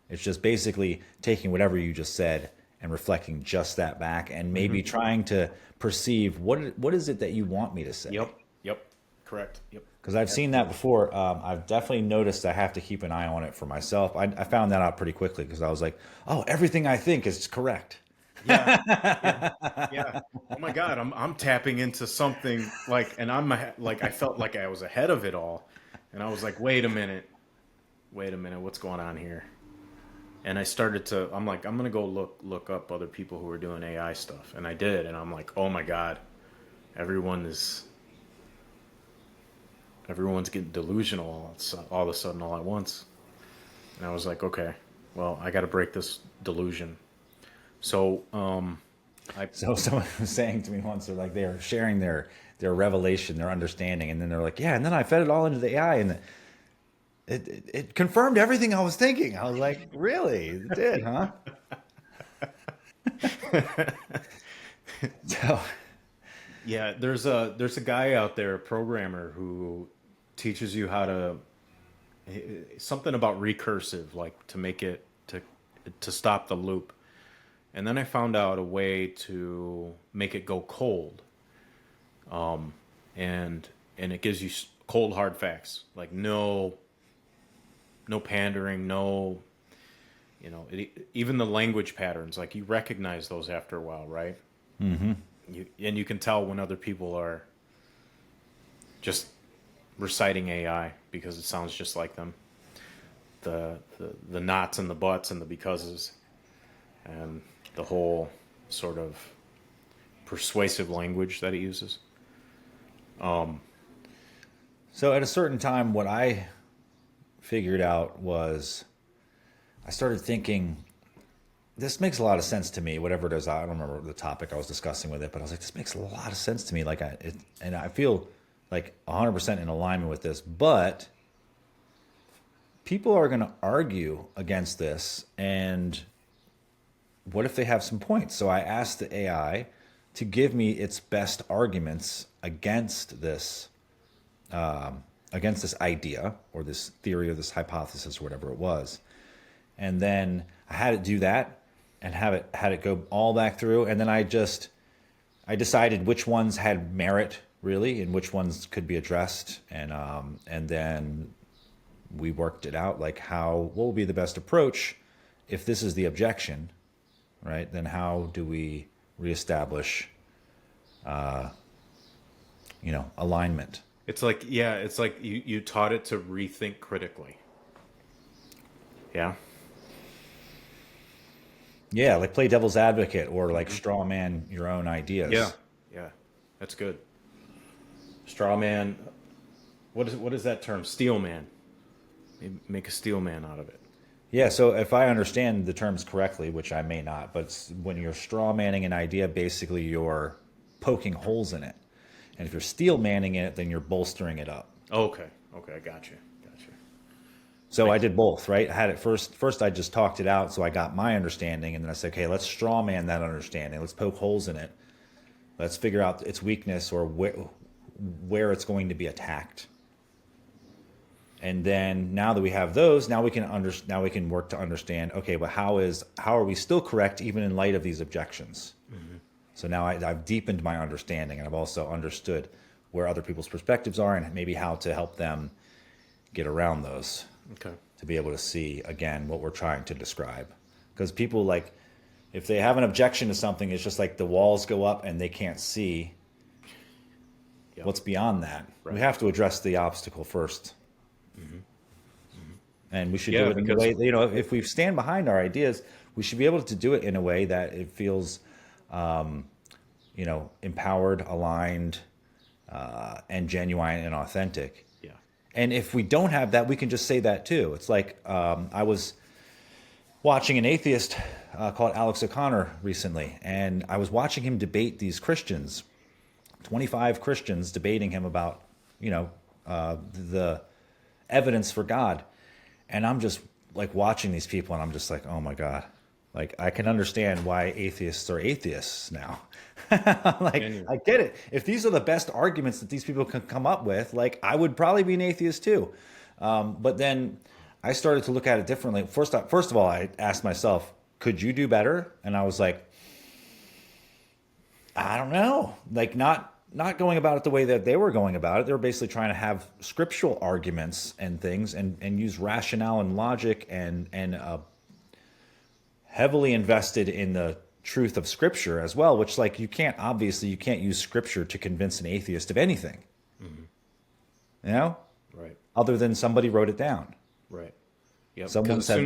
it's just basically taking whatever you just said and reflecting just that back, and maybe trying to perceive what is it that you want me to say? Yep. Yep. Correct. Yep. Because I've seen that before. I've definitely noticed I have to keep an eye on it for myself. I found that out pretty quickly because I was like, oh, everything I think is correct. Yeah. Yeah. Yeah. Oh my God, I'm tapping into something like, and like I felt like I was ahead of it all, and I was like, wait a minute, what's going on here? And I started to, I'm like, I'm gonna go look up other people who are doing AI stuff, and I did, and I'm like, oh my God, everyone's getting delusional all of a sudden all at once, and I was like, okay, well, I got to break this delusion. So, So someone was saying to me once, they're like, they're sharing their revelation, their understanding, and then they're like, yeah, and then I fed it all into the AI, and it confirmed everything I was thinking. I was like, really? It did, huh? So, yeah, there's a guy out there, a programmer, who teaches you how to, something about recursive, like to make it to stop the loop. And then I found out a way to make it go cold, and it gives you cold hard facts, like no pandering, no, even the language patterns, like you recognize those after a while, right? And you can tell when other people are just reciting AI because it sounds just like them. The nots and the buts and the becauses, and the whole sort of persuasive language that it uses. so at a certain time, what I figured out was I started thinking, this makes a lot of sense to me, whatever it is. I don't remember the topic I was discussing with it, but I was like, this makes a lot of sense to me. And I feel like 100% in alignment with this, but people are going to argue against this. And what if they have some points? So I asked the AI to give me its best arguments against this idea or this theory or this hypothesis or whatever it was. And then I had it do that and had it go all back through. And then I decided which ones had merit really and which ones could be addressed. And then we worked it out, like what will be the best approach if this is the objection, right? Then how do we reestablish, alignment? It's like, yeah, it's like you taught it to rethink critically. Yeah. Yeah, like play devil's advocate or like straw man your own ideas. Yeah. Yeah. That's good. Straw man. What is that term? Steel man. Make a steel man out of it. Yeah, so if I understand the terms correctly, which I may not, but when you're straw manning an idea, basically you're poking holes in it. And if you're steel manning it, then you're bolstering it up. Okay. Okay. I got you. Got you. So I did both, right? I had it first I just talked it out so I got my understanding, and then I said, okay, let's straw man that understanding. Let's poke holes in it. Let's figure out its weakness or where it's going to be attacked. And then now that we have those, now we can work to understand, okay, but how are we still correct even in light of these objections? Mm-hmm. So now I've deepened my understanding, and I've also understood where other people's perspectives are and maybe how to help them get around those. Okay. To be able to see again what we're trying to describe. Because people, like, if they have an objection to something, it's just like the walls go up and they can't see what's beyond that. Right. We have to address the obstacle first. Mm-hmm. Mm-hmm. And we should do it in a way, if we stand behind our ideas, we should be able to do it in a way that it feels, empowered, aligned, and genuine and authentic. Yeah. And if we don't have that, we can just say that too. It's like I was watching an atheist called Alex O'Connor recently, and I was watching him debate these Christians, 25 Christians debating him about, the evidence for God. And I'm just like watching these people, and I'm just like, oh my God. Like, I can understand why atheists are atheists now. I get it. If these are the best arguments that these people can come up with, like, I would probably be an atheist too. But then I started to look at it differently. First of all, I asked myself, could you do better? And I was like, I don't know. Like, not going about it the way that they were going about it. They were basically trying to have scriptural arguments and things and use rationale and logic and heavily invested in the truth of scripture as well, which, like, you can't use scripture to convince an atheist of anything. Mm-hmm. Right. Other than somebody wrote it down. Right. Yeah. Someone said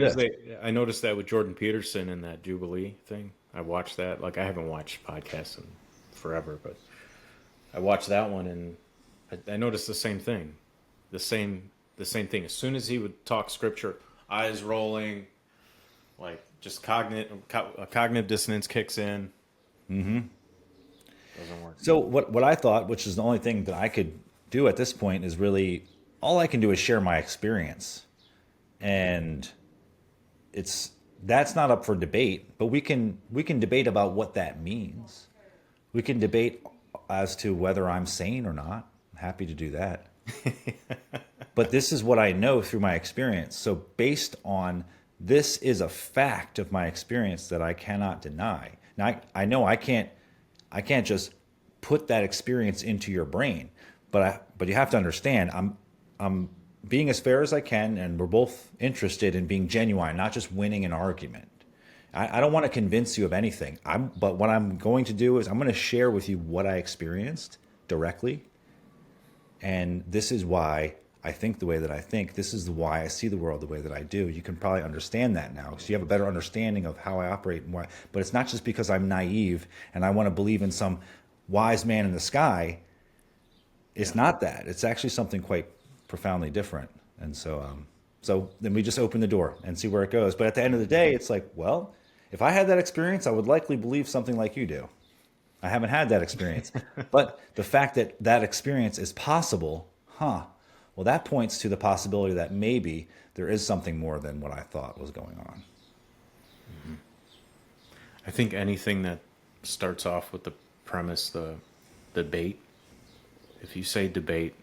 I noticed that with Jordan Peterson and that Jubilee thing. I watched that. Like, I haven't watched podcasts in forever, but I watched that one, and I noticed the same thing. The same thing. As soon as he would talk scripture, eyes rolling, like, just cognitive dissonance kicks in. Mm-hmm. Doesn't work. So what I thought, which is the only thing that I could do at this point, is really all I can do is share my experience, and that's not up for debate. But we can debate about what that means. We can debate as to whether I'm sane or not. I'm happy to do that. But this is what I know through my experience. So based on this is a fact of my experience that I cannot deny. Now, I know I can't just put that experience into your brain, but you have to understand, I'm being as fair as I can, and we're both interested in being genuine, not just winning an argument. I don't want to convince you of anything. But what I'm going to do is I'm going to share with you what I experienced directly, and this is why I think the way that I think. This is why I see the world the way that I do. You can probably understand that now, because you have a better understanding of how I operate and why. But it's not just because I'm naive and I want to believe in some wise man in the sky. It's not that. It's actually something quite profoundly different. And so then we just open the door and see where it goes. But at the end of the day, it's like, well, if I had that experience, I would likely believe something like you do. I haven't had that experience. But the fact that that experience is possible, well, that points to the possibility that maybe there is something more than what I thought was going on. Mm-hmm. I think anything that starts off with the premise, the debate, if you say debate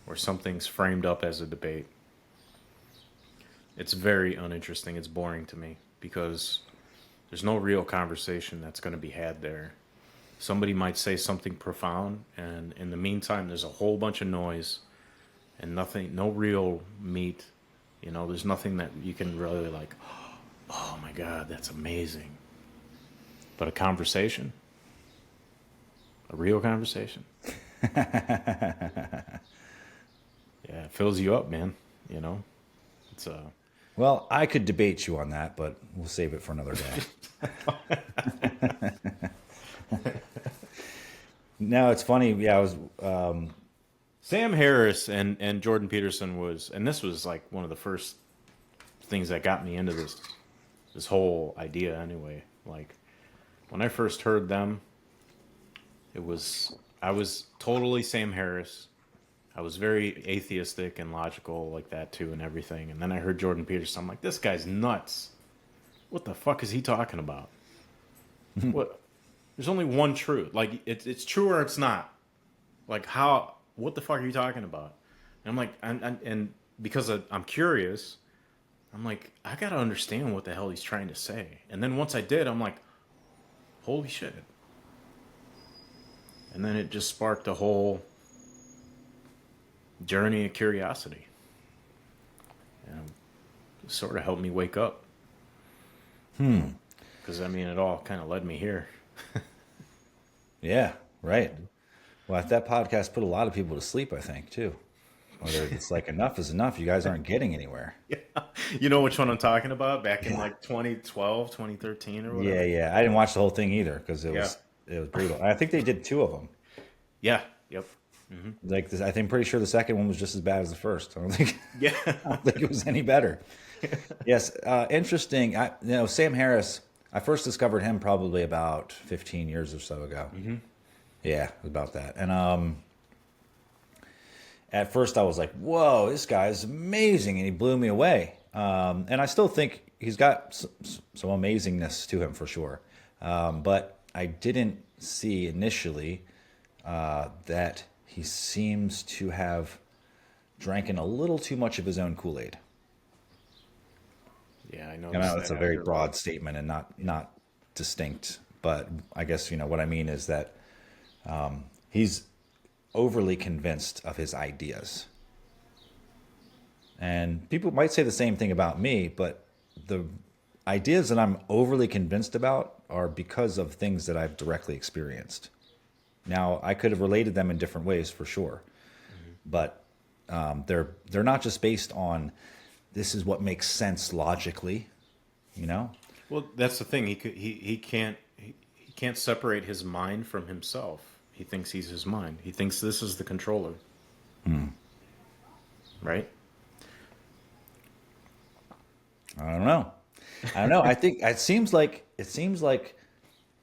or something's framed up as a debate, it's very uninteresting. It's boring to me because there's no real conversation that's going to be had there. Somebody might say something profound, and in the meantime, there's a whole bunch of noise and nothing, no real meat. There's nothing that you can really like, oh my God, that's amazing. But a conversation, a real conversation, yeah, it fills you up, man. It's Well, I could debate you on that, but we'll save it for another day. No, it's funny. Yeah, I was. Sam Harris and Jordan Peterson and this was like one of the first things that got me into this whole idea anyway. Like, when I first heard them, I was totally Sam Harris. I was very atheistic and logical like that too and everything. And then I heard Jordan Peterson. I'm like, this guy's nuts. What the fuck is he talking about? What? There's only one truth. Like it's true or it's not. Like how? What the fuck are you talking about? And I'm like, and because I'm curious, I'm like, I gotta understand what the hell he's trying to say. And then once I did, I'm like, holy shit. And then it just sparked a whole journey of curiosity. And it sort of helped me wake up. Because, I mean, it all kind of led me here. Yeah, right. Well, that podcast put a lot of people to sleep, I think, too. Whether it's like enough is enough. You guys aren't getting anywhere. Yeah. You know which one I'm talking about? Back in like 2012, 2013 or whatever? Yeah, yeah. I didn't watch the whole thing either because Yeah. it was brutal. And I think they did two of them. Yeah. Yep. Like this, I'm pretty sure the second one was just as bad as the first. Yeah. I don't think it was any better. Yes, interesting. Sam Harris. I first discovered him probably about 15 years or so ago. Yeah, about that. And at first I was like, "Whoa, this guy's amazing," and he blew me away. And I still think he's got some amazingness to him for sure. But I didn't see initially that he seems to have drank in a little too much of his own Kool-Aid. Yeah, I I know. know it's a very broad statement and not distinct, but I guess what I mean is that he's overly convinced of his ideas. And people might say the same thing about me, but the ideas that I'm overly convinced about are because of things that I've directly experienced. Now, I could have related them in different ways for sure, but they're not just based on this is what makes sense logically, Well, that's the thing. He can't separate his mind from himself. He thinks he's his mind. He thinks this is the controller. Right? I don't know. I think it seems like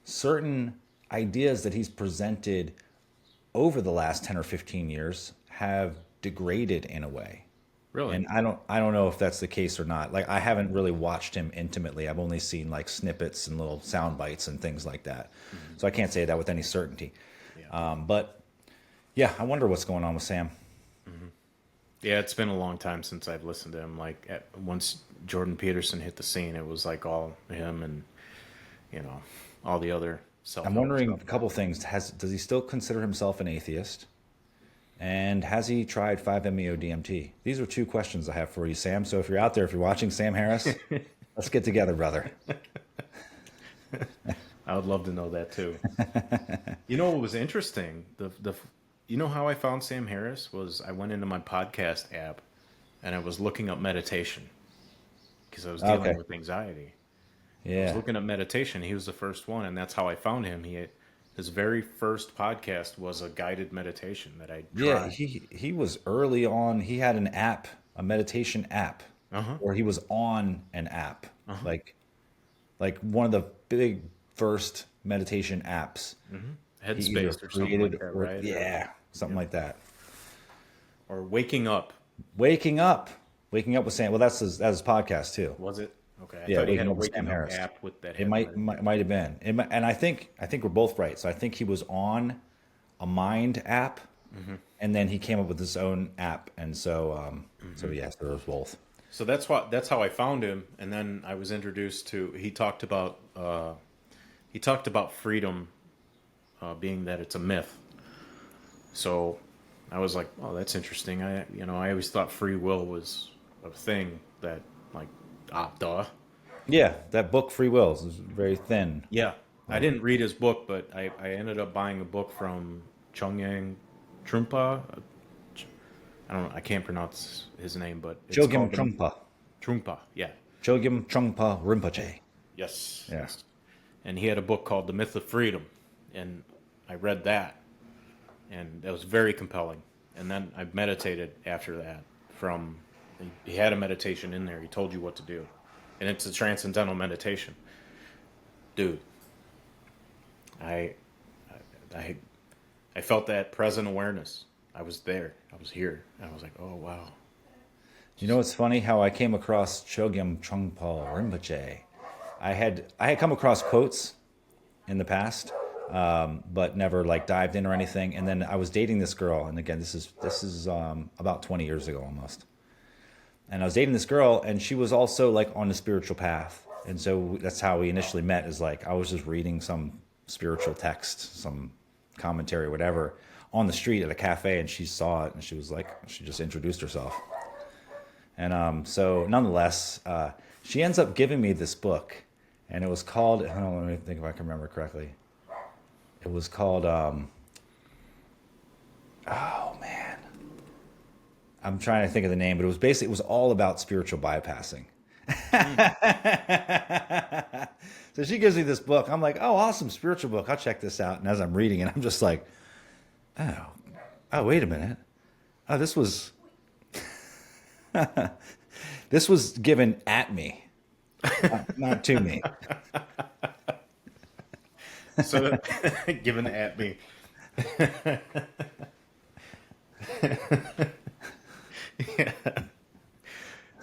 certain ideas that he's presented over the last 10 or 15 years have degraded in a way. Really? And I don't know if that's the case or not. Like I haven't really watched him intimately. I've only seen like snippets and little sound bites and things like that. So I can't say that with any certainty. Yeah. But yeah, I wonder what's going on with Sam. Yeah, it's been a long time since I've listened to him. Like once Jordan Peterson hit the scene, it was like all him and all the other self. I'm wondering a couple things. Does he still consider himself an atheist? And has he tried 5-MeO-DMT? These are two questions I have for you, Sam. So if you're out there, if you're watching, Sam Harris, let's get together, brother. I would love to know that too. What was interesting? How I found Sam Harris was I went into my podcast app and I was looking up meditation because I was dealing with anxiety. I was Yeah. looking up meditation. He was the first one, and that's how I found him. His very first podcast was a guided meditation that I Yeah, tried. he was early on. He had an app, a meditation app, or he was on an app, like one of the big first meditation apps. He either Headspace or something like created that, or right? yeah, something like that. Or waking up. Waking up with Sam. Well, that's his podcast too. Was it? Okay. I Yeah, thought he had Waking a Up with Sam waking up Harris. app with that. It might have been. And I think we're both right. So I think he was on a Mind app, and then he came up with his own app, and so yes, there was both. So that's how I found him, and then I was introduced to. He talked about freedom, being that it's a myth. So I was like, oh, that's interesting. I always thought free will was a thing that duh. Yeah, that book Free Will is very thin. Yeah, I didn't read his book, but I ended up buying a book from Chongyang Trungpa. I don't know. I can't pronounce his name, but it's Chogyam called Trungpa. Trungpa. Yeah. Chogyam Trungpa Rinpoche. Yes. Yeah. Yes. And he had a book called The Myth of Freedom, and I read that, and that was very compelling. And then I meditated after that. He had a meditation in there. He told you what to do, and it's a transcendental meditation, dude. I felt that present awareness. I was there. I was here. And I was like, oh wow. You know, it's funny how I came across Chogyam Trungpa Rinpoche. I had come across quotes in the past, but never like dived in or anything. And then I was dating this girl, and again, this is about 20 years ago almost. And I was dating this girl, and she was also like on the spiritual path. And so that's how we initially met. Is like I was just reading some spiritual text, some commentary, whatever, on the street at a cafe, and she saw it, and she was like, she just introduced herself. And so nonetheless, she ends up giving me this book, and it was called, I don't know, let me think if I can remember correctly. It was called, oh man, I'm trying to think of the name, but it was basically, it was all about spiritual bypassing. So she gives me this book. I'm like, oh, awesome, spiritual book. I'll check this out. And as I'm reading it, I'm just like, oh, wait a minute. Oh, this was this was given at me, not to me. So given at me. Yeah.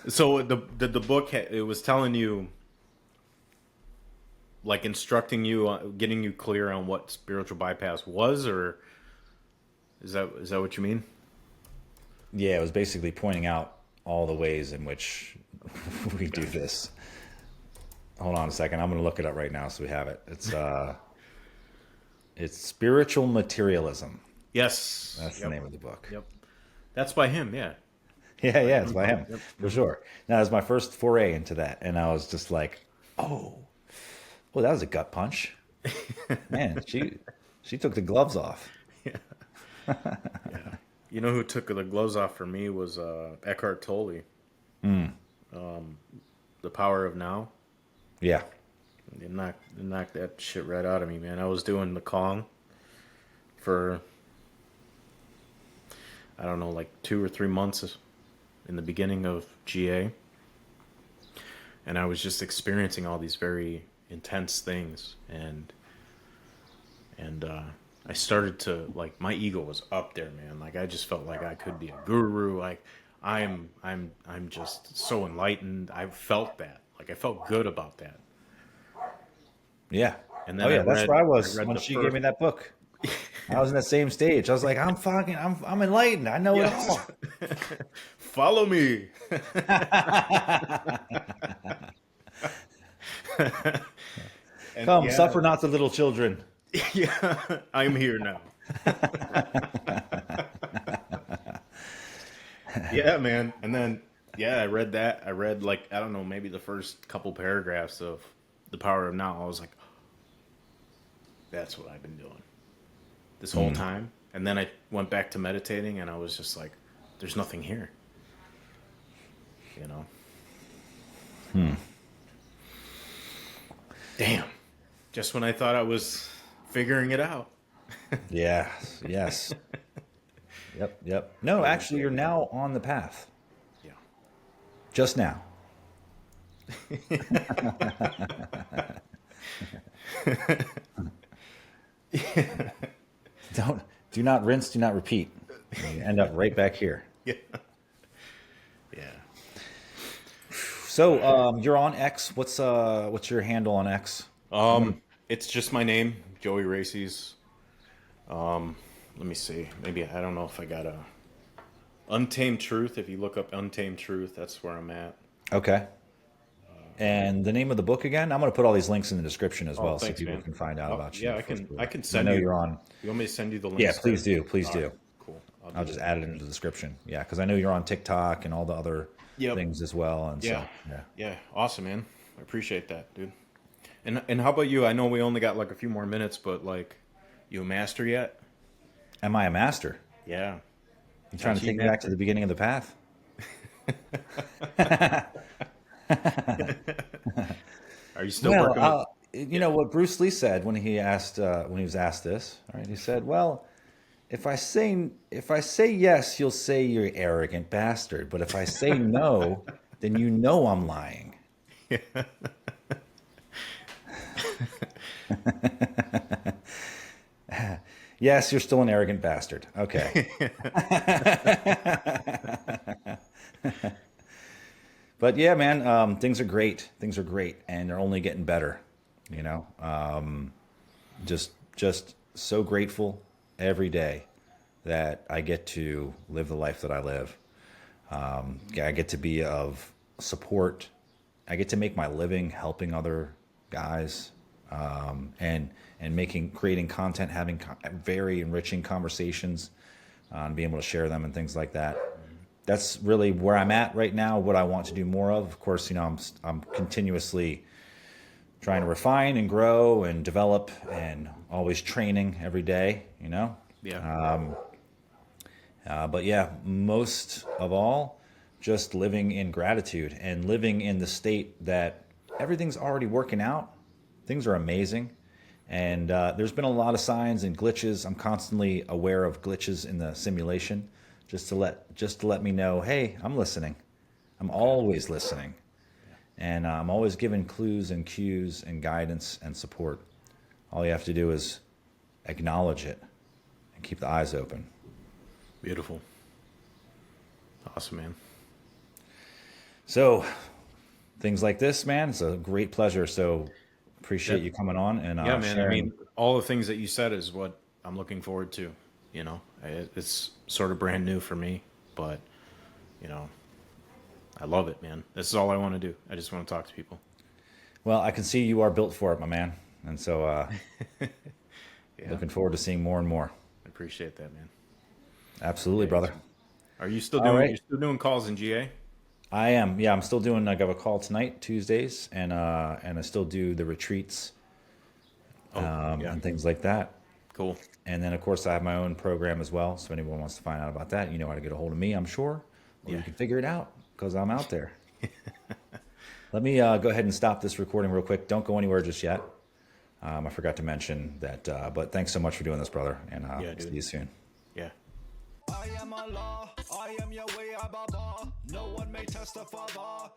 So the book, it was telling you, like instructing you, getting you clear on what spiritual bypass was, or is that what you mean? Yeah, it was basically pointing out all the ways in which we do this. Hold on a second. I'm going to look it up right now so we have it. It's spiritual materialism. Yes. That's the name of the book. Yep. That's by him, yeah. Yeah, it's by him, Yep. for sure. Now, that was my first foray into that, and I was just like, oh, that was a gut punch. Man, she took the gloves off. Yeah. You know who took the gloves off for me was Eckhart Tolle. The Power of Now. Yeah. They knocked that shit right out of me, man. I was doing the Kong for, I don't know, like 2 or 3 months in the beginning of GA. And I was just experiencing all these very intense things. And I started to, like, my ego was up there, man. Like, I just felt like I could be a guru. Like, I'm just so enlightened. I felt that. Like, I felt good about that. Yeah. And then that's where I was when the she first... gave me that book. I was in that same stage. I was like, I'm enlightened. I know it all. Follow me. Come, suffer not the little children. Yeah, I'm here now. Yeah, man. And then, I read that. I read, like, I don't know, maybe the first couple paragraphs of The Power of Now. I was like, that's what I've been doing this whole time. And then I went back to meditating, and I was just like, there's nothing here. You know? Damn. Just when I thought I was figuring it out. Yes. Yep. No, actually, you're now on the path. Yeah. Just now. Do not rinse, do not repeat. You end up right back here. Yeah. So, you're on X. What's your handle on X? It's just my name, Joey Raices. Let me see. Maybe, I don't know if I got a Untamed Truth. If you look up Untamed Truth, that's where I'm at. Okay. And the name of the book again? I'm going to put all these links in the description as well, thanks, so people man. can find out about you. Yeah, I can send I know you. you're on. You want me to send you the links? Yeah, please do. Please do. Right, cool. I'll just add it into the description. Yeah, because I know you're on TikTok and all the other things as well. And yeah. Awesome, man. I appreciate that, dude. And how about you? I know we only got like a few more minutes, but like, you a master yet? Am I a master? Yeah. You trying to take me back to the beginning of the path? Are you still working with... You know what Bruce Lee said when he was asked this, right? He said, "Well, if I say yes, you'll say you're arrogant bastard, but if I say no, then you know I'm lying." Yeah. Yes, you're still an arrogant bastard. Okay. But yeah, man, things are great. Things are great, and they're only getting better. You know, just so grateful every day that I get to live the life that I live. I get to be of support. I get to make my living helping other guys, and creating content, having very enriching conversations, and being able to share them and things like that. That's really where I'm at right now. What I want to do more of. Of course, I'm continuously trying to refine and grow and develop, and always training every day. Yeah. But yeah, most of all, just living in gratitude and living in the state that everything's already working out. Things are amazing. And there's been a lot of signs and glitches. I'm constantly aware of glitches in the simulation, just to let me know, hey, I'm listening. I'm always listening. And I'm always giving clues and cues and guidance and support. All you have to do is acknowledge it and keep the eyes open. Beautiful. Awesome, man. So, things like this, man, it's a great pleasure. So, appreciate Yeah. you coming on and Yeah, man. I sharing. mean, all the things that you said is what I'm looking forward to. It's sort of brand new for me, but you know, I love it, man. This is all I want to do. I just want to talk to people. Well, I can see you are built for it, my man. And so, Yeah, looking forward to seeing more and more. I appreciate that, man. Absolutely, Yeah. brother. Are you still All doing? right. You're still doing calls in GA? I am. Yeah, I'm still doing. I got a call tonight, Tuesdays, and I still do the retreats, Oh, yeah. and things like that. Cool. And then, of course, I have my own program as well. So, if anyone wants to find out about that, you know how to get a hold of me, I'm sure, or you Yeah. can figure it out because I'm out there. Let me go ahead and stop this recording real quick. Don't go anywhere just yet. I forgot to mention that, but thanks so much for doing this, brother, and Yeah, see dude. you soon. Yeah. I am Allah, I am Yahweh Ababa. No one may test the Father.